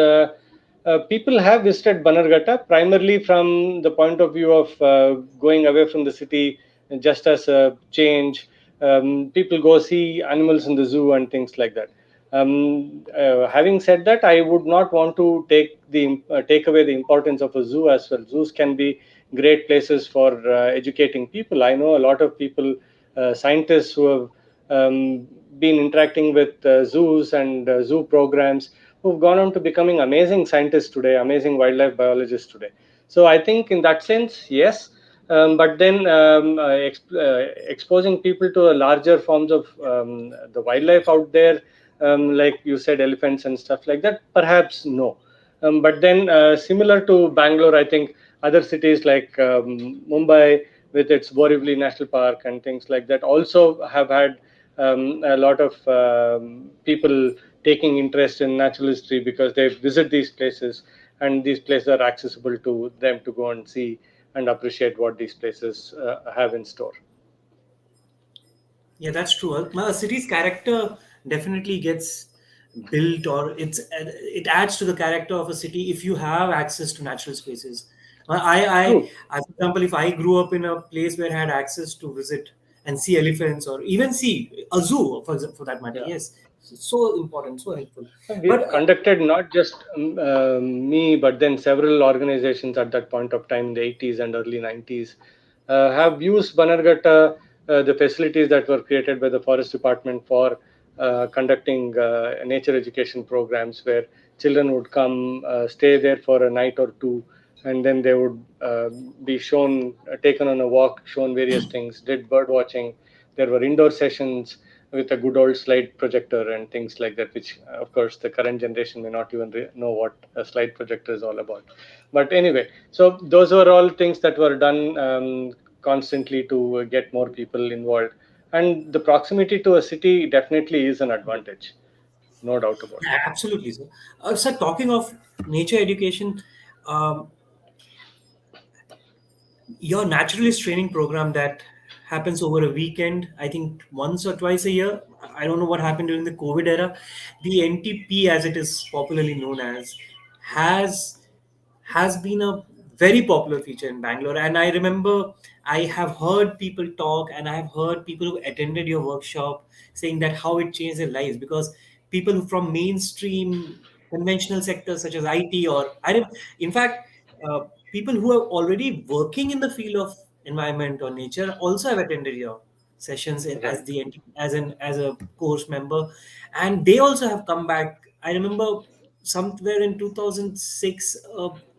people have visited Bannerghatta primarily from the point of view of going away from the city just as a change. People go see animals in the zoo and things like that. Having said that, I would not want to take away the importance of a zoo as well. Zoos can be great places for educating people. I know a lot of people, scientists who have been interacting with zoos and zoo programs, who've gone on to becoming amazing scientists today, amazing wildlife biologists today. So I think in that sense, yes. But then exposing people to a larger forms of the wildlife out there, like you said, elephants and stuff like that, perhaps no. But then, similar to Bangalore, I think other cities like Mumbai, with its Borivali National Park and things like that, also have had a lot of people taking interest in natural history because they visit these places, and these places are accessible to them to go and see and appreciate what these places have in store. Yeah, that's true. A city's character definitely gets built, or it adds to the character of a city if you have access to natural spaces. True. As example, if I grew up in a place where I had access to visit and see elephants, or even see a zoo, for that matter, Yeah. yes, so important, so helpful. But We've conducted not just me, but then several organizations at that point of time in the 80s and early 90s have used Bannerghatta, the facilities that were created by the Forest Department for conducting nature education programs where children would come, stay there for a night or two, and then they would be shown, taken on a walk, shown various things, did bird watching. There were indoor sessions with a good old slide projector and things like that, which of course the current generation may not even know what a slide projector is all about. But anyway, so those were all things that were done constantly to get more people involved. and the proximity to a city definitely is an advantage, no doubt about Yeah, it. absolutely, sir. Sir, talking of nature education, um, your naturalist training program that happens over a weekend, I think once or twice a year. I don't know what happened during the COVID era. The NTP, as it is popularly known as, has has been a very popular feature in Bangalore. And I remember I have heard people talk, and I have heard people who attended your workshop saying that how it changed their lives, because people who from mainstream conventional sectors such as IT, or in fact, people who are already working in the field of environment or nature also have attended your sessions as Right. as a course member, and they also have come back. I remember somewhere in 2006,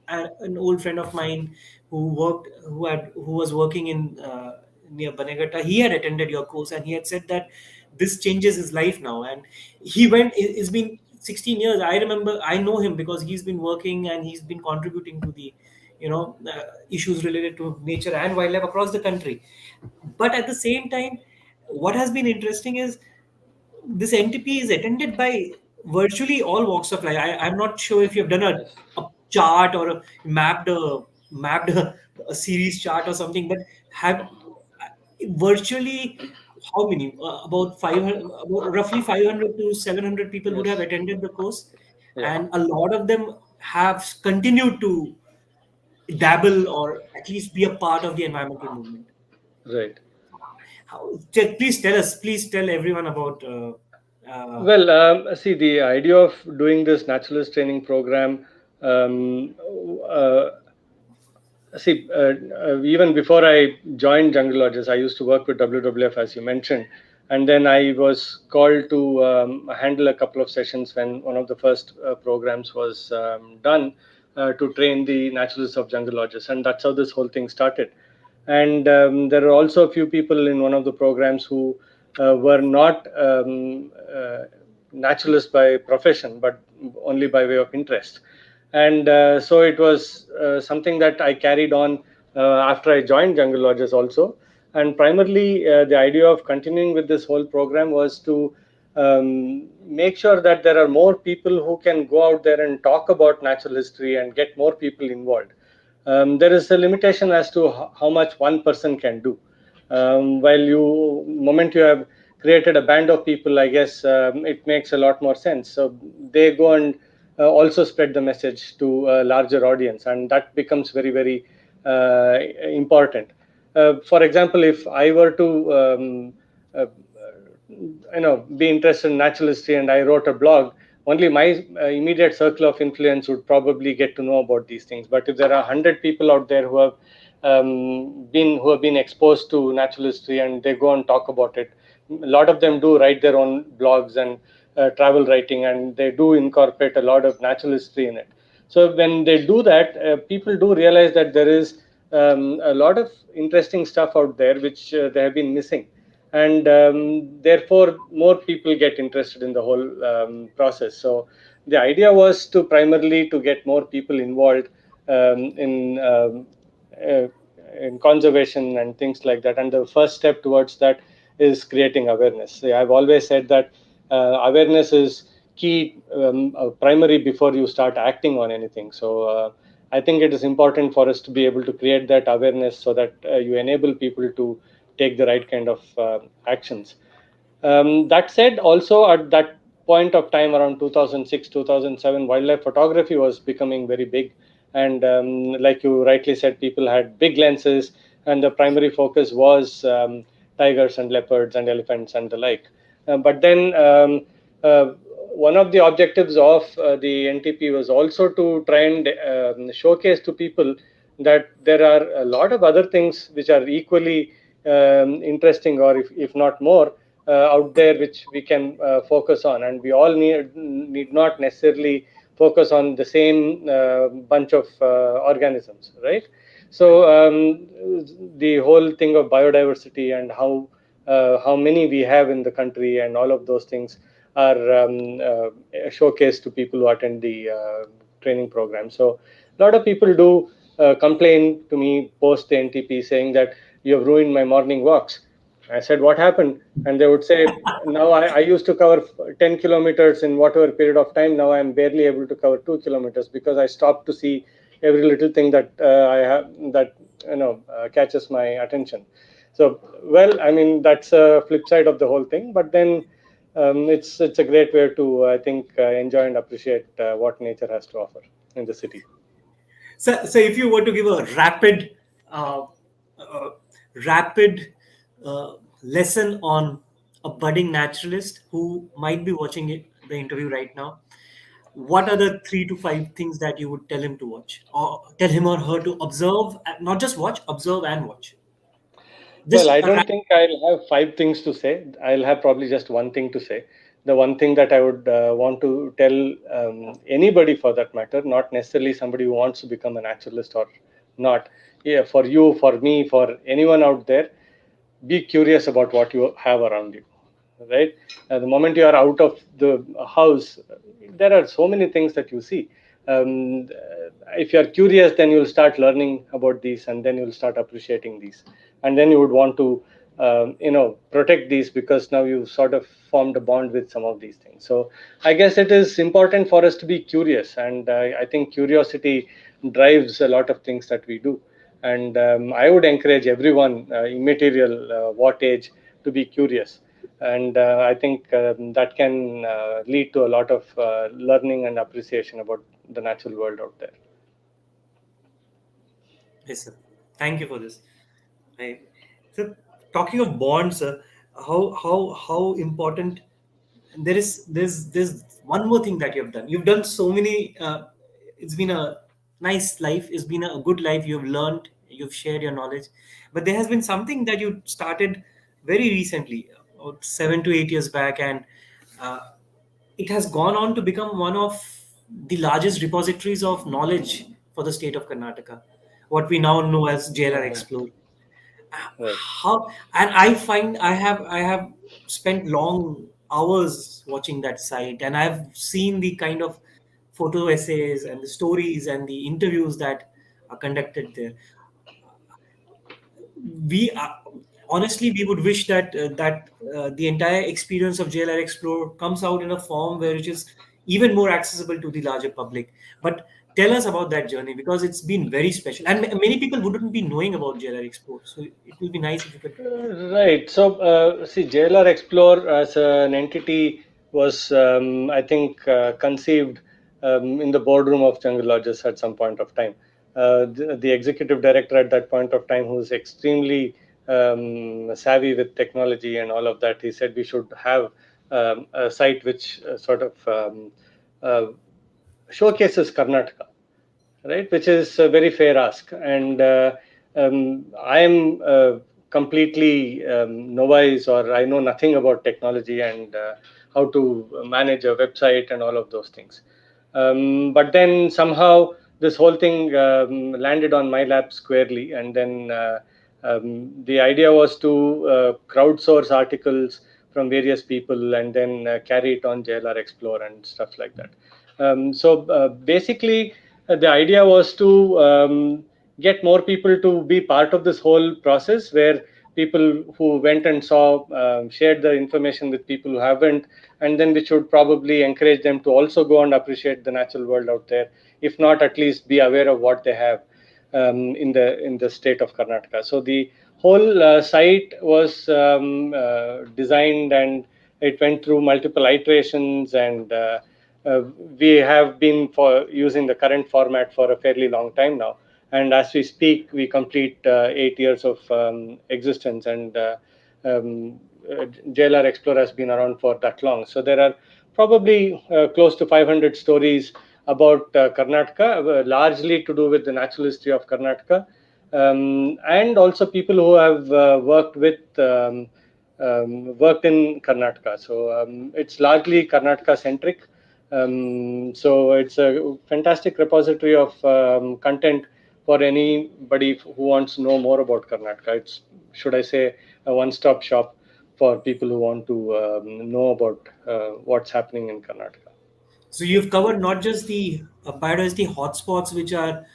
an old friend of mine who was working in near Banegata, he had attended your course, and he had said that this changes his life now. And it's been 16 years. I remember, I know him because he's been working and he's been contributing to the issues related to nature and wildlife across the country. But at the same time, what has been interesting is this NTP is attended by virtually all walks of life. I'm not sure if you've done Yes. a chart or mapped a series chart or something, but have virtually how many? About 500, about roughly 500 to 700 people would have Yes. attended the course, Yeah. and a lot of them have continued to dabble or at least be a part of the environmental movement. Right. Please tell everyone about. Uh, Well, see, the idea of doing this naturalist training program, um, uh, see, even before I joined Jungle Lodges, I used to work with WWF, as you mentioned. And then I was called to handle a couple of sessions when one of the first programs was done to train the naturalists of Jungle Lodges. And that's how this whole thing started. And there are also a few people in one of the programs who were not naturalists by profession, but only by way of interest. And so it was something that I carried on after I joined Jungle Lodges also. And primarily, the idea of continuing with this whole program was to make sure that there are more people who can go out there and talk about natural history and get more people involved. There is a limitation as to how much one person can do. While moment you have created a band of people, I guess it makes a lot more sense. So they go and also spread the message to a larger audience, and that becomes very, very important. For example, if I were to uh, be interested in natural history and I wrote a blog, only my immediate circle of influence would probably get to know about these things. But if there are 100 people out there who have been exposed to natural history and they go and talk about it, a lot of them do write their own blogs and travel writing, and they do incorporate a lot of natural history in it. So when they do that, people do realize that there is a lot of interesting stuff out there which they have been missing, and therefore more people get interested in the whole process. So the idea was to primarily to get more people involved uh, in conservation and things like that. And the first step towards that is creating awareness. I've always said that awareness is key, primary before you start acting on anything. So I think it is important for us to be able to create that awareness so that you enable people to take the right kind of actions. That said, also at that point of time around 2006, 2007, wildlife photography was becoming very big. And like you rightly said, people had big lenses, and the primary focus was tigers and leopards and elephants and the like. But then uh, one of the objectives of the NTP was also to try and showcase to people that there are a lot of other things which are equally interesting, or if not more, out there which we can focus on, and we all need not necessarily focus on the same bunch of organisms, right? So the whole thing of biodiversity and how many we have in the country and all of those things are showcased to people who attend the training program. So a lot of people do complain to me post the NTP saying that you have ruined my morning walks. I said, what happened? And they would say, now I used to cover 10 kilometers in whatever period of time. Now I'm barely able to cover 2 kilometers because I stopped to see every little thing that I have that catches my attention. So, well, I mean, that's a flip side of the whole thing. But then it's a great way to, I think, enjoy and appreciate what nature has to offer in the city. So if you were to give a uh, uh, rapid lesson on a budding naturalist who might be watching the interview right now, what are the 3 to 5 things that you would tell him to watch, or tell him or her to observe, not just watch, observe and watch? Well, Just I a don't think I'll have five things to say. I'll have probably just one thing to say. The one thing that I would want to tell anybody for that matter, not necessarily somebody who wants to become a naturalist or not. Yeah, for you, for me, for anyone out there, be curious about what you have around you, right? The moment you are out of the house, there are so many things that you see. If you are curious, then you'll start learning about these, and then you'll start appreciating these, and then you would want to protect these, because now you've sort of formed a bond with some of these things. So I guess it is important for us to be curious, and I think curiosity drives a lot of things that we do. And I would encourage everyone, immaterial what age, to be curious. And I think that can lead to a lot of learning and appreciation about the natural world out there. Yes, sir. Thank you for this. I, so talking of bonds, how important. There's one more thing that you've done. You've done so many. It's been a nice life. It's been a good life. You've learned. You've shared your knowledge, but there has been something that you started very recently, about 7 to 8 years back, and uh, it has gone on to become one of the largest repositories of knowledge for the state of Karnataka, what we now know as JLR Mhm. Explorer. Right. How, and I find I have spent long hours watching that site, and I've seen the kind of photo essays and the stories and the interviews that are conducted there. We honestly, we would wish that the entire experience of JLR Explore comes out in a form where it is even more accessible to the larger public. But tell us about that journey, because it's been very special, and many people wouldn't be knowing about JLR Explore. So it will be nice if you could. Right. So, see, JLR Explore as an entity was, I think, conceived in the boardroom of Jungle Lodges at some point of time. The executive director at that point of time, who's extremely savvy with technology and all of that, he said we should have a site which sort of uh, showcases Karnataka, right? Which is a very fair ask. And I am completely novice, or I know nothing about technology and how to manage a website and all of those things. But then somehow this whole thing landed on my lap squarely. And then the idea was to crowdsource articles from various people, and then carry it on JLR Explore and stuff like that. So basically, the idea was to get more people to be part of this whole process, where people who went and saw shared the information with people who haven't, and then we should probably encourage them to also go and appreciate the natural world out there, if not at least be aware of what they have in the state of Karnataka. So the whole site was designed, and it went through multiple iterations, and uh, we have been for using the current format for a fairly long time now. And as we speak, we complete 8 years of existence, and JLR Explorer has been around for that long. So there are probably close to 500 stories about Karnataka, largely to do with the natural history of Karnataka, and also people who have worked in Karnataka. So it's largely Karnataka centric. So it's a fantastic repository of content for anybody who wants to know more about Karnataka. It's, should I say, a one-stop shop for people who want to know about what's happening in Karnataka. So you've covered not just the biodiversity hotspots, which are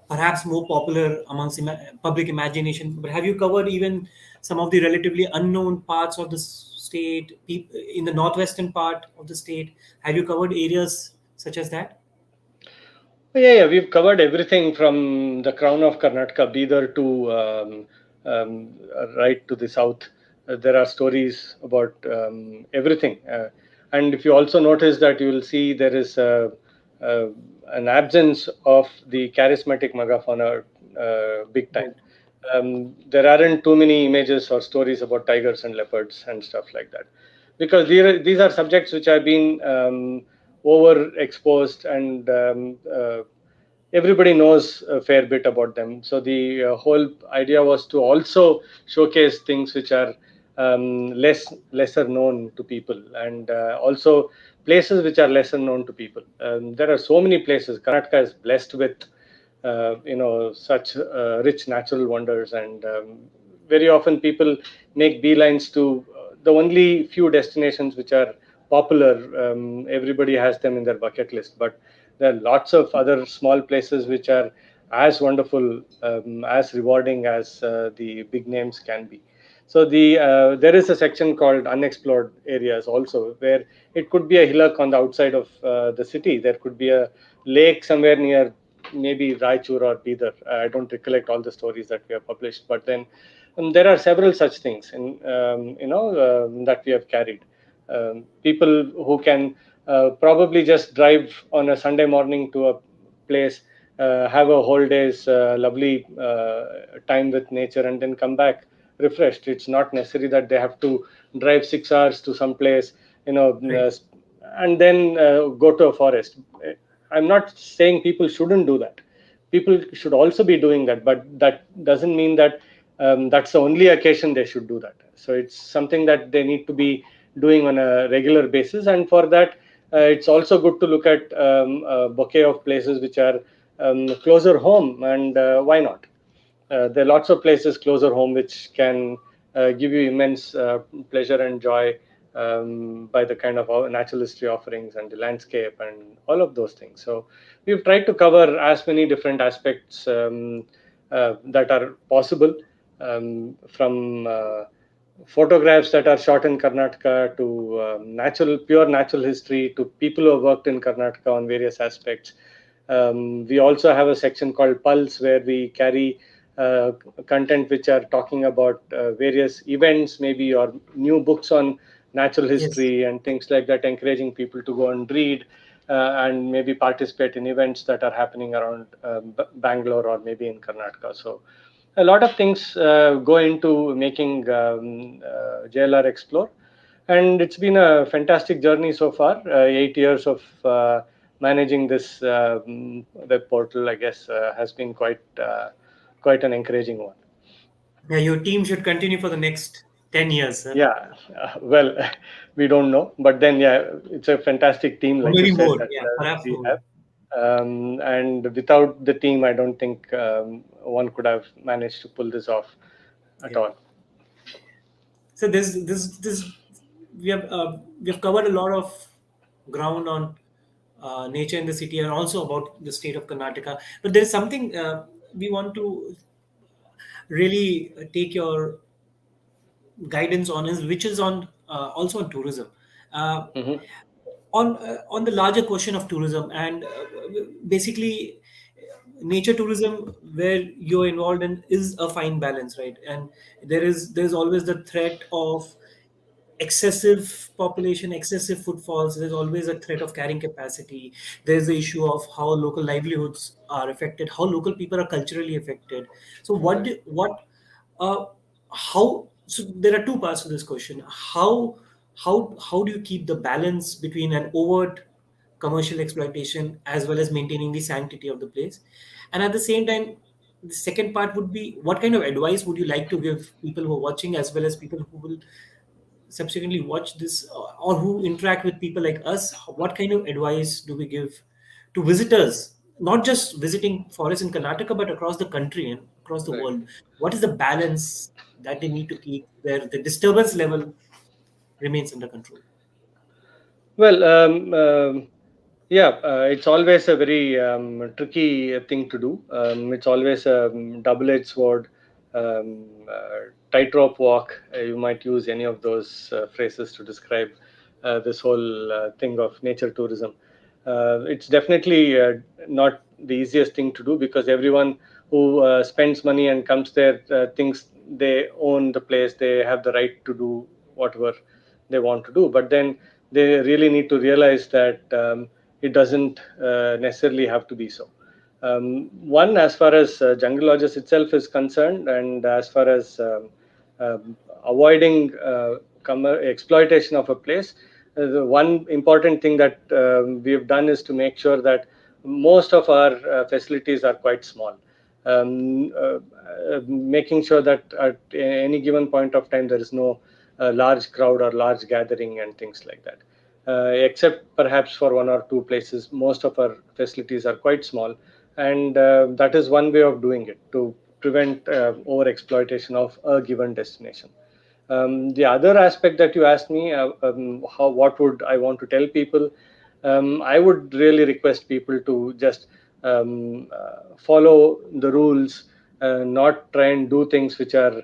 perhaps more popular amongst public imagination. But have you covered even some of the relatively unknown parts of the state, in the northwestern part of the state? Have you covered areas such as that? Yeah, we've covered everything from the crown of Karnataka, Bidar, to right to the south. There are stories about everything. And if you also notice that, you will see there is uh, an absence of the charismatic megafauna big time. Right. There aren't too many images or stories about tigers and leopards and stuff like that, because these are subjects which have been overexposed, and everybody knows a fair bit about them. So the whole idea was to also showcase things which are lesser known to people, and also places which are lesser known to people. There are so many places. Karnataka is blessed with such rich natural wonders, and very often people make beelines to the only few destinations which are popular. Everybody has them in their bucket list, but there are lots of other small places which are as wonderful, as rewarding as the big names can be. So there is a section called Unexplored Areas also, where it could be a hillock on the outside of the city. There could be a lake somewhere near maybe Raichur or Bidar. I don't recollect all the stories that we have published, but then there are several such things that we have carried. People who can probably just drive on a Sunday morning to a place, have a whole day's lovely time with nature, and then come back refreshed. It's not necessary that they have to drive 6 hours to some place, Right. and then go to a forest. I'm not saying people shouldn't do that. People should also be doing that, but that doesn't mean that that's the only occasion they should do that. So it's something that they need to be doing on a regular basis, and for that, it's also good to look at a bouquet of places which are closer home, and why not? There are lots of places closer home which can give you immense pleasure and joy, by the kind of natural history offerings and the landscape and all of those things. So we've tried to cover as many different aspects that are possible, from photographs that are shot in Karnataka to pure natural history, to people who have worked in Karnataka on various aspects. We also have a section called Pulse, where we carry uh, content which are talking about various events, maybe, or new books on natural Yes. history and things like that, encouraging people to go and read and maybe participate in events that are happening around Bangalore or maybe in Karnataka. So a lot of things go into making JLR Explore, and it's been a fantastic journey so far. 8 years of managing this web portal, I guess, has been quite an encouraging one. Yeah, your team should continue for the next 10 years, sir. Yeah, well, we don't know, but then yeah, it's a fantastic team, Or like you maybe said, more. that Yeah, perhaps we more. have. And without the team, I don't think one could have managed to pull this off at Yeah. all. So this we have covered a lot of ground on nature in the city and also about the state of Karnataka. But there is something we want to really take your guidance on, is which is on also on tourism. Uh, Hmm. on the larger question of tourism, and basically nature tourism where you're involved in is a fine balance, right? And there's always the threat of excessive population, excessive footfalls. There's always a threat of carrying capacity. There's the issue of how local livelihoods are affected, how local people are culturally affected. So Right. uh, how, so there are two parts to this question. How do you keep the balance between an overt commercial exploitation as well as maintaining the sanctity of the place? And at the same time, the second part would be, what kind of advice would you like to give people who are watching as well as people who will subsequently watch this, or who interact with people like us? What kind of advice do we give to visitors, not just visiting forests in Karnataka but across the country and across the Right. world? What is the balance that they need to keep where the disturbance level remains under control? Well, Yeah, it's always a very tricky thing to do. It's always a double-edged sword, tightrope walk. You might use any of those phrases to describe this whole thing of nature tourism. It's definitely not the easiest thing to do, because everyone who spends money and comes there thinks they own the place, they have the right to do whatever they want to do. But then they really need to realize that it doesn't necessarily have to be so. One, as far as jungle lodges itself is concerned, and as far as avoiding exploitation of a place, the one important thing that we have done is to make sure that most of our facilities are quite small. Making sure that at any given point of time there is no large crowd or large gathering and things like that. Except perhaps for one or two places, most of our facilities are quite small, and that is one way of doing it to prevent over exploitation of a given destination. The other aspect that you asked me, what would I want to tell people? I would really request people to just follow the rules, not try and do things which are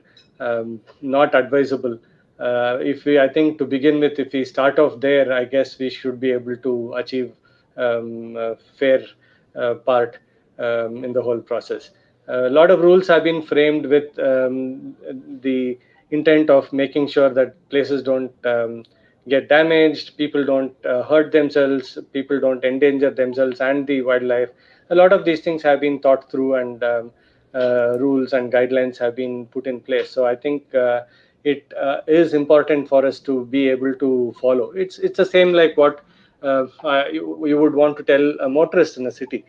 not advisable. If we, I think to begin with, if we start off there, I guess we should be able to achieve a fair part in the whole process. A lot of rules have been framed with the intent of making sure that places don't get damaged, people don't hurt themselves, people don't endanger themselves and the wildlife. A lot of these things have been thought through, and rules and guidelines have been put in place. So I think it is important for us to be able to follow. It's the same like what you would want to tell a motorist in a city.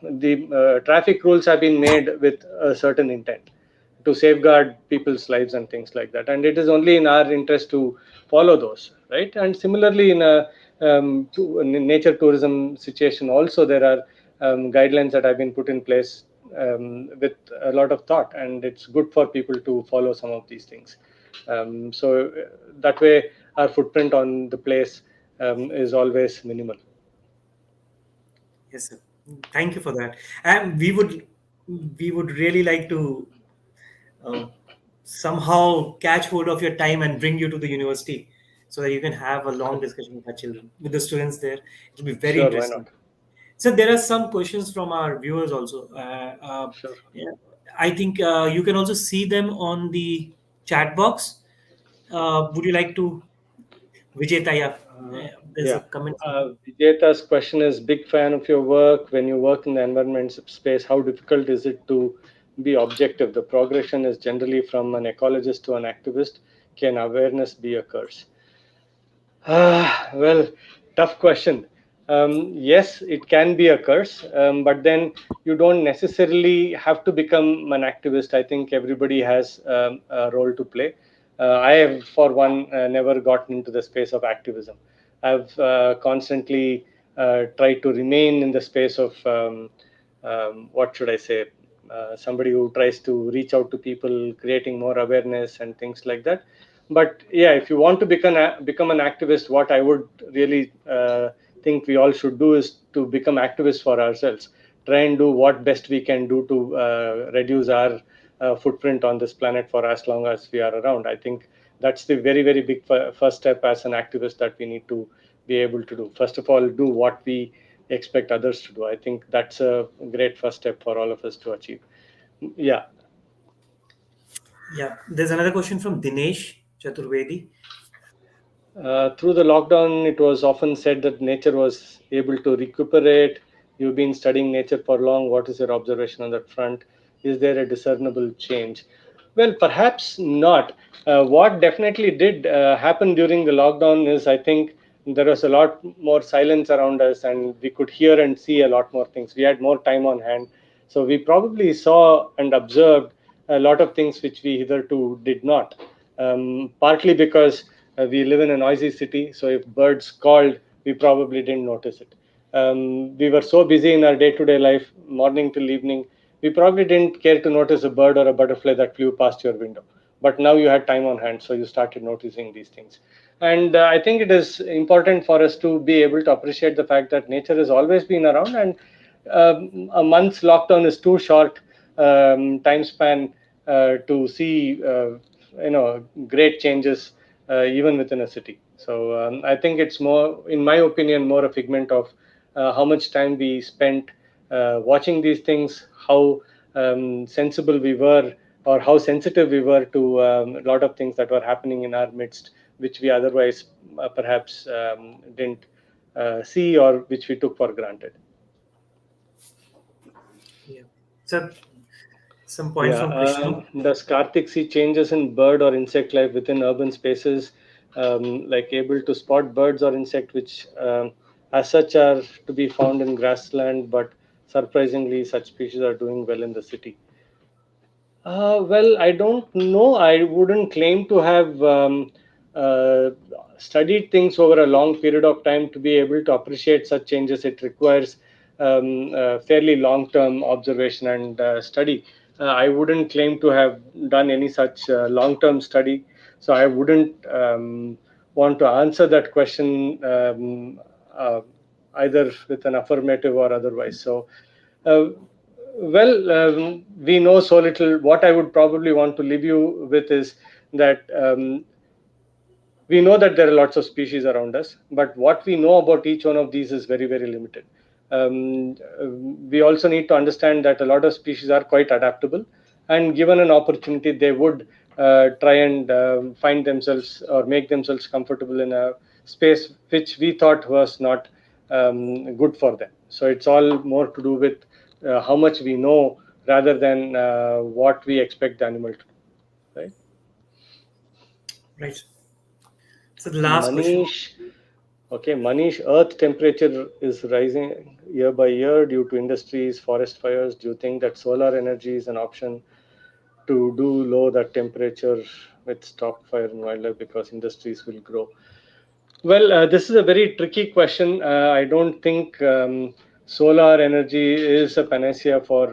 The traffic rules have been made with a certain intent to safeguard people's lives and things like that, and it is only in our interest to follow those, right? And similarly, in a nature tourism situation also, there are guidelines that have been put in place with a lot of thought, and it's good for people to follow some of these things. So that way our footprint on the place is always minimal. Yes, sir. Thank you for that. And we would really like to uh, somehow catch hold of your time and bring you to the university so that you can have a long discussion with the children, with the students there. It will be very Sure, why interesting. not? So there are some questions from our viewers also. Sure. Yeah, I think you can also see them on the chat box. Would you like to, Vijay Taya? There's a Yeah. comment. Vijeta's question is, big fan of your work. When you work in the environment space, how difficult is it to be objective? The progression is generally from an ecologist to an activist. Can awareness be a curse? Well, tough question. Yes, it can be a curse, but then you don't necessarily have to become an activist. I think everybody has a role to play. I have, for one, never gotten into the space of activism. I've constantly tried to remain in the space of what should I say? Somebody who tries to reach out to people, creating more awareness and things like that. But yeah, if you want to become an activist, what I would really think we all should do is to become activists for ourselves. Try and do what best we can do to reduce our footprint on this planet for as long as we are around. I think that's the very, very big first step as an activist that we need to be able to do. First of all, do what we expect others to do. I think that's a great first step for all of us to achieve. Yeah. Yeah, there's another question from Dinesh Chaturvedi. Through the lockdown, it was often said that nature was able to recuperate. You've been studying nature for long. What is your observation on that front? Is there a discernible change? Well, perhaps not. What definitely did happen during the lockdown is, I think, there was a lot more silence around us, and we could hear and see a lot more things. We had more time on hand. So we probably saw and observed a lot of things which we hitherto did not. Partly because we live in a noisy city, so if birds called, we probably didn't notice it. We were so busy in our day to day life, morning till evening, we probably didn't care to notice a bird or a butterfly that flew past your window. but now you had time on hand, so you started noticing these things. And I think it is important for us to be able to appreciate the fact that nature has always been around, and a month's lockdown is too short time span to see great changes even within a city. So I think it's more, in my opinion, more a figment of how much time we spent watching these things, how sensible we were, or how sensitive we were to a lot of things that were happening in our midst, which we otherwise perhaps didn't see, or which we took for granted. Yeah. So some points Yeah. from Krishna. Does Karthik see changes in bird or insect life within urban spaces, like able to spot birds or insect which, as such, are to be found in grassland, but surprisingly, such species are doing well in the city? Well, I don't know. I wouldn't claim to have uh, studied things over a long period of time to be able to appreciate such changes. It requires fairly long term observation and study. I wouldn't claim to have done any such long term study, so I wouldn't want to answer that question either with an affirmative or otherwise. So, uh, well, we know so little. What I would probably want to leave you with is that we know that there are lots of species around us, but what we know about each one of these is very, very limited. We also need to understand that a lot of species are quite adaptable, and given an opportunity, they would try and find themselves or make themselves comfortable in a space which we thought was not good for them. So it's all more to do with how much we know rather than what we expect the animal to do, right? Right. So the last question. Manish. Okay, Manish, Earth temperature is rising year by year due to industries, forest fires. Do you think that solar energy is an option to do low that temperature with stop fire and wildlife because industries will grow? Well, this is a very tricky question. I don't think solar energy is a panacea for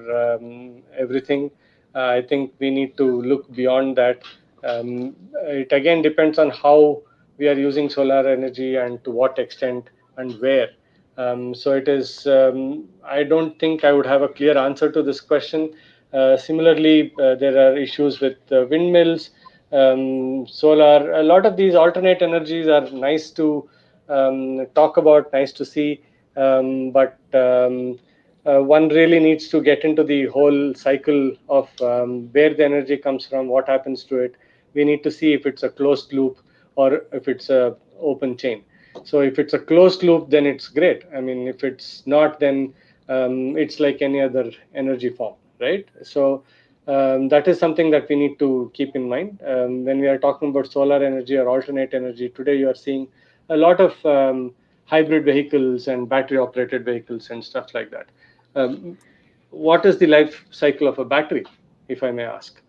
everything. I think we need to look beyond that. It again depends on how we are using solar energy and to what extent and where. So it is. I don't think I would have a clear answer to this question. Similarly, there are issues with windmills, solar. A lot of these alternate energies are nice to talk about, nice to see, but one really needs to get into the whole cycle of where the energy comes from, what happens to it. We need to see if it's a closed loop or if it's a open chain. So if it's a closed loop, then it's great. I mean, if it's not, then it's like any other energy form, right? So that is something that we need to keep in mind when we are talking about solar energy or alternate energy. Today, you are seeing a lot of hybrid vehicles and battery operated vehicles and stuff like that. Um, what is the life cycle of a battery, if I may ask?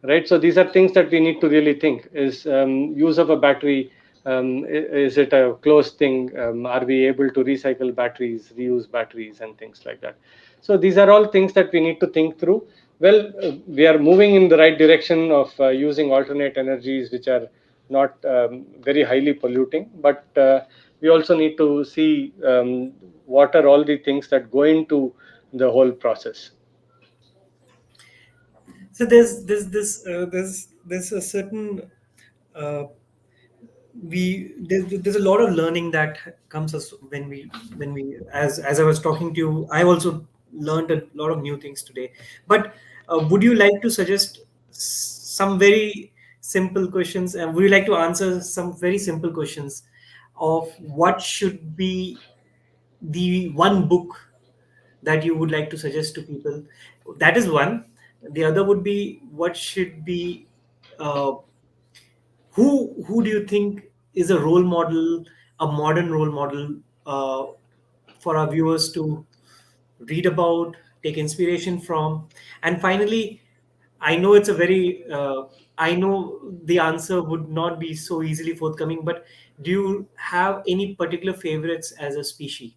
Right, so these are things that we need to really think. Is use of a battery, is it a closed thing? Are we able to recycle batteries, reuse batteries, and things like that? So these are all things that we need to think through. Well, we are moving in the right direction of using alternate energies which are not very highly polluting, but we also need to see what are all the things that go into the whole process. So there's a certain uh, there's a lot of learning that comes us when we as I was talking to you. I also learned a lot of new things today. But would you like to suggest some very simple questions, and would you like to answer some very simple questions of what should be the one book that you would like to suggest to people? That is one. The other would be, what should be uh, who do you think is a role model, a modern role model, uh, for our viewers to read about, take inspiration from? And finally, I know it's a very I know the answer would not be so easily forthcoming, but do you have any particular favorites as a species?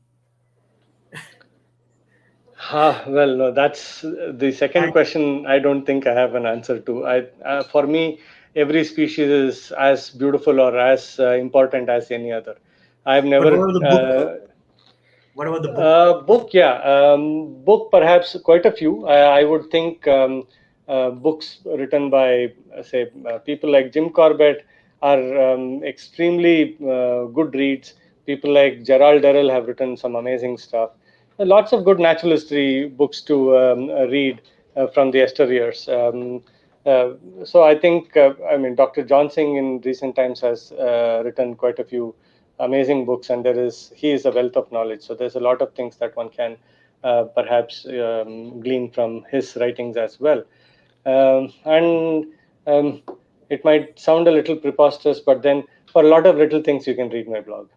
Well, no, that's the second And question. I don't think I have an answer to. For me, every species is as beautiful or as important as any other. I've but never what about the book? What about the book? book, yeah, book perhaps quite a few. I would think books written by, say, people like Jim Corbett are extremely good reads. People like Gerald Durrell have written some amazing stuff. Lots of good natural history books to read from the Esther years. Uh, so I think, I mean, Dr. John Singh in recent times has written quite a few amazing books, and he is a wealth of knowledge. So there's a lot of things that one can perhaps glean from his writings as well. And um, it might sound a little preposterous, but then for a lot of little things, you can read my blog.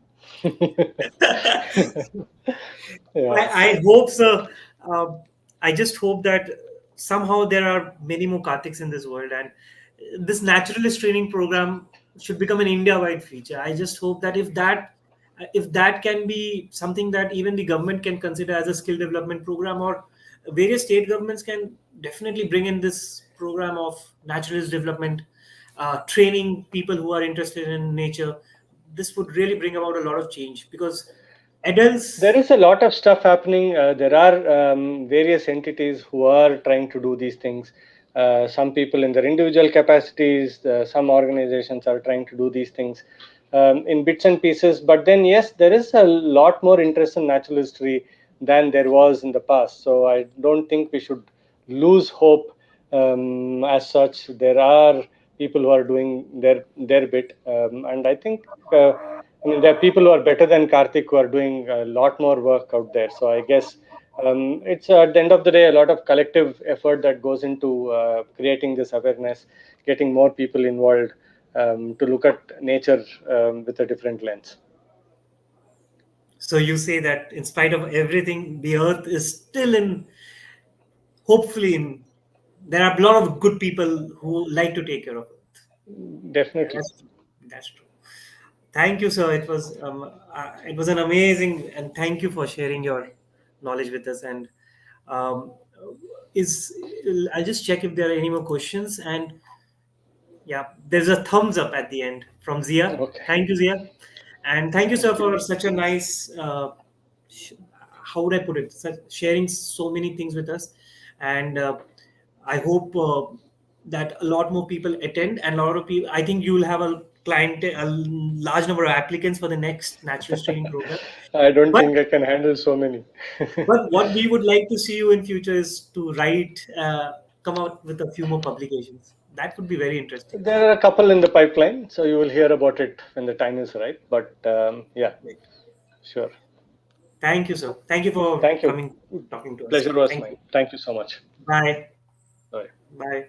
Yeah. I hope so. Uh, I just hope that somehow there are many more Kartiks in this world, and this naturalist training program should become an India-wide feature. I just hope that if that can be something that even the government can consider as a skill development program, or various state governments can definitely bring in this program of naturalist development, training people who are interested in nature. This would really bring about a lot of change because There adults. is a lot of stuff happening. There are various entities who are trying to do these things. Some people in their individual capacities, some organizations are trying to do these things in bits and pieces. But then, yes, there is a lot more interest in natural history than there was in the past. So I don't think we should lose hope as such. There are people who are doing their bit, and I think. I mean, there are people who are better than Karthik who are doing a lot more work out there. So I guess it's at the end of the day a lot of collective effort that goes into creating this awareness, getting more people involved to look at nature with a different lens. So you say that in spite of everything, the earth is still in, hopefully, there are a lot of good people who like to take care of it. Definitely. That's true. That's true. Thank you, sir. It was an amazing, and thank you for sharing your knowledge with us. And um, is I'll just check if there are any more questions. And yeah, there's a thumbs up at the end from Zia. Okay. Thank you, Zia. And thank you, sir, Thank you. for such a nice, sh- how would I put it, sharing so many things with us. And I hope that a lot more people attend, and a lot of people, I think you will have a large number of applicants for the next naturalist training program. I don't But think I can handle so many. what we would like to see you in future is to come out with a few more publications. That would be very interesting. There are a couple in the pipeline, so you will hear about it when the time is right. But yeah, sure. Thank you, sir. Thank you for Thank you. coming, talking to us. Pleasure was Thank mine. you. Thank you so much. Bye. Bye. Bye.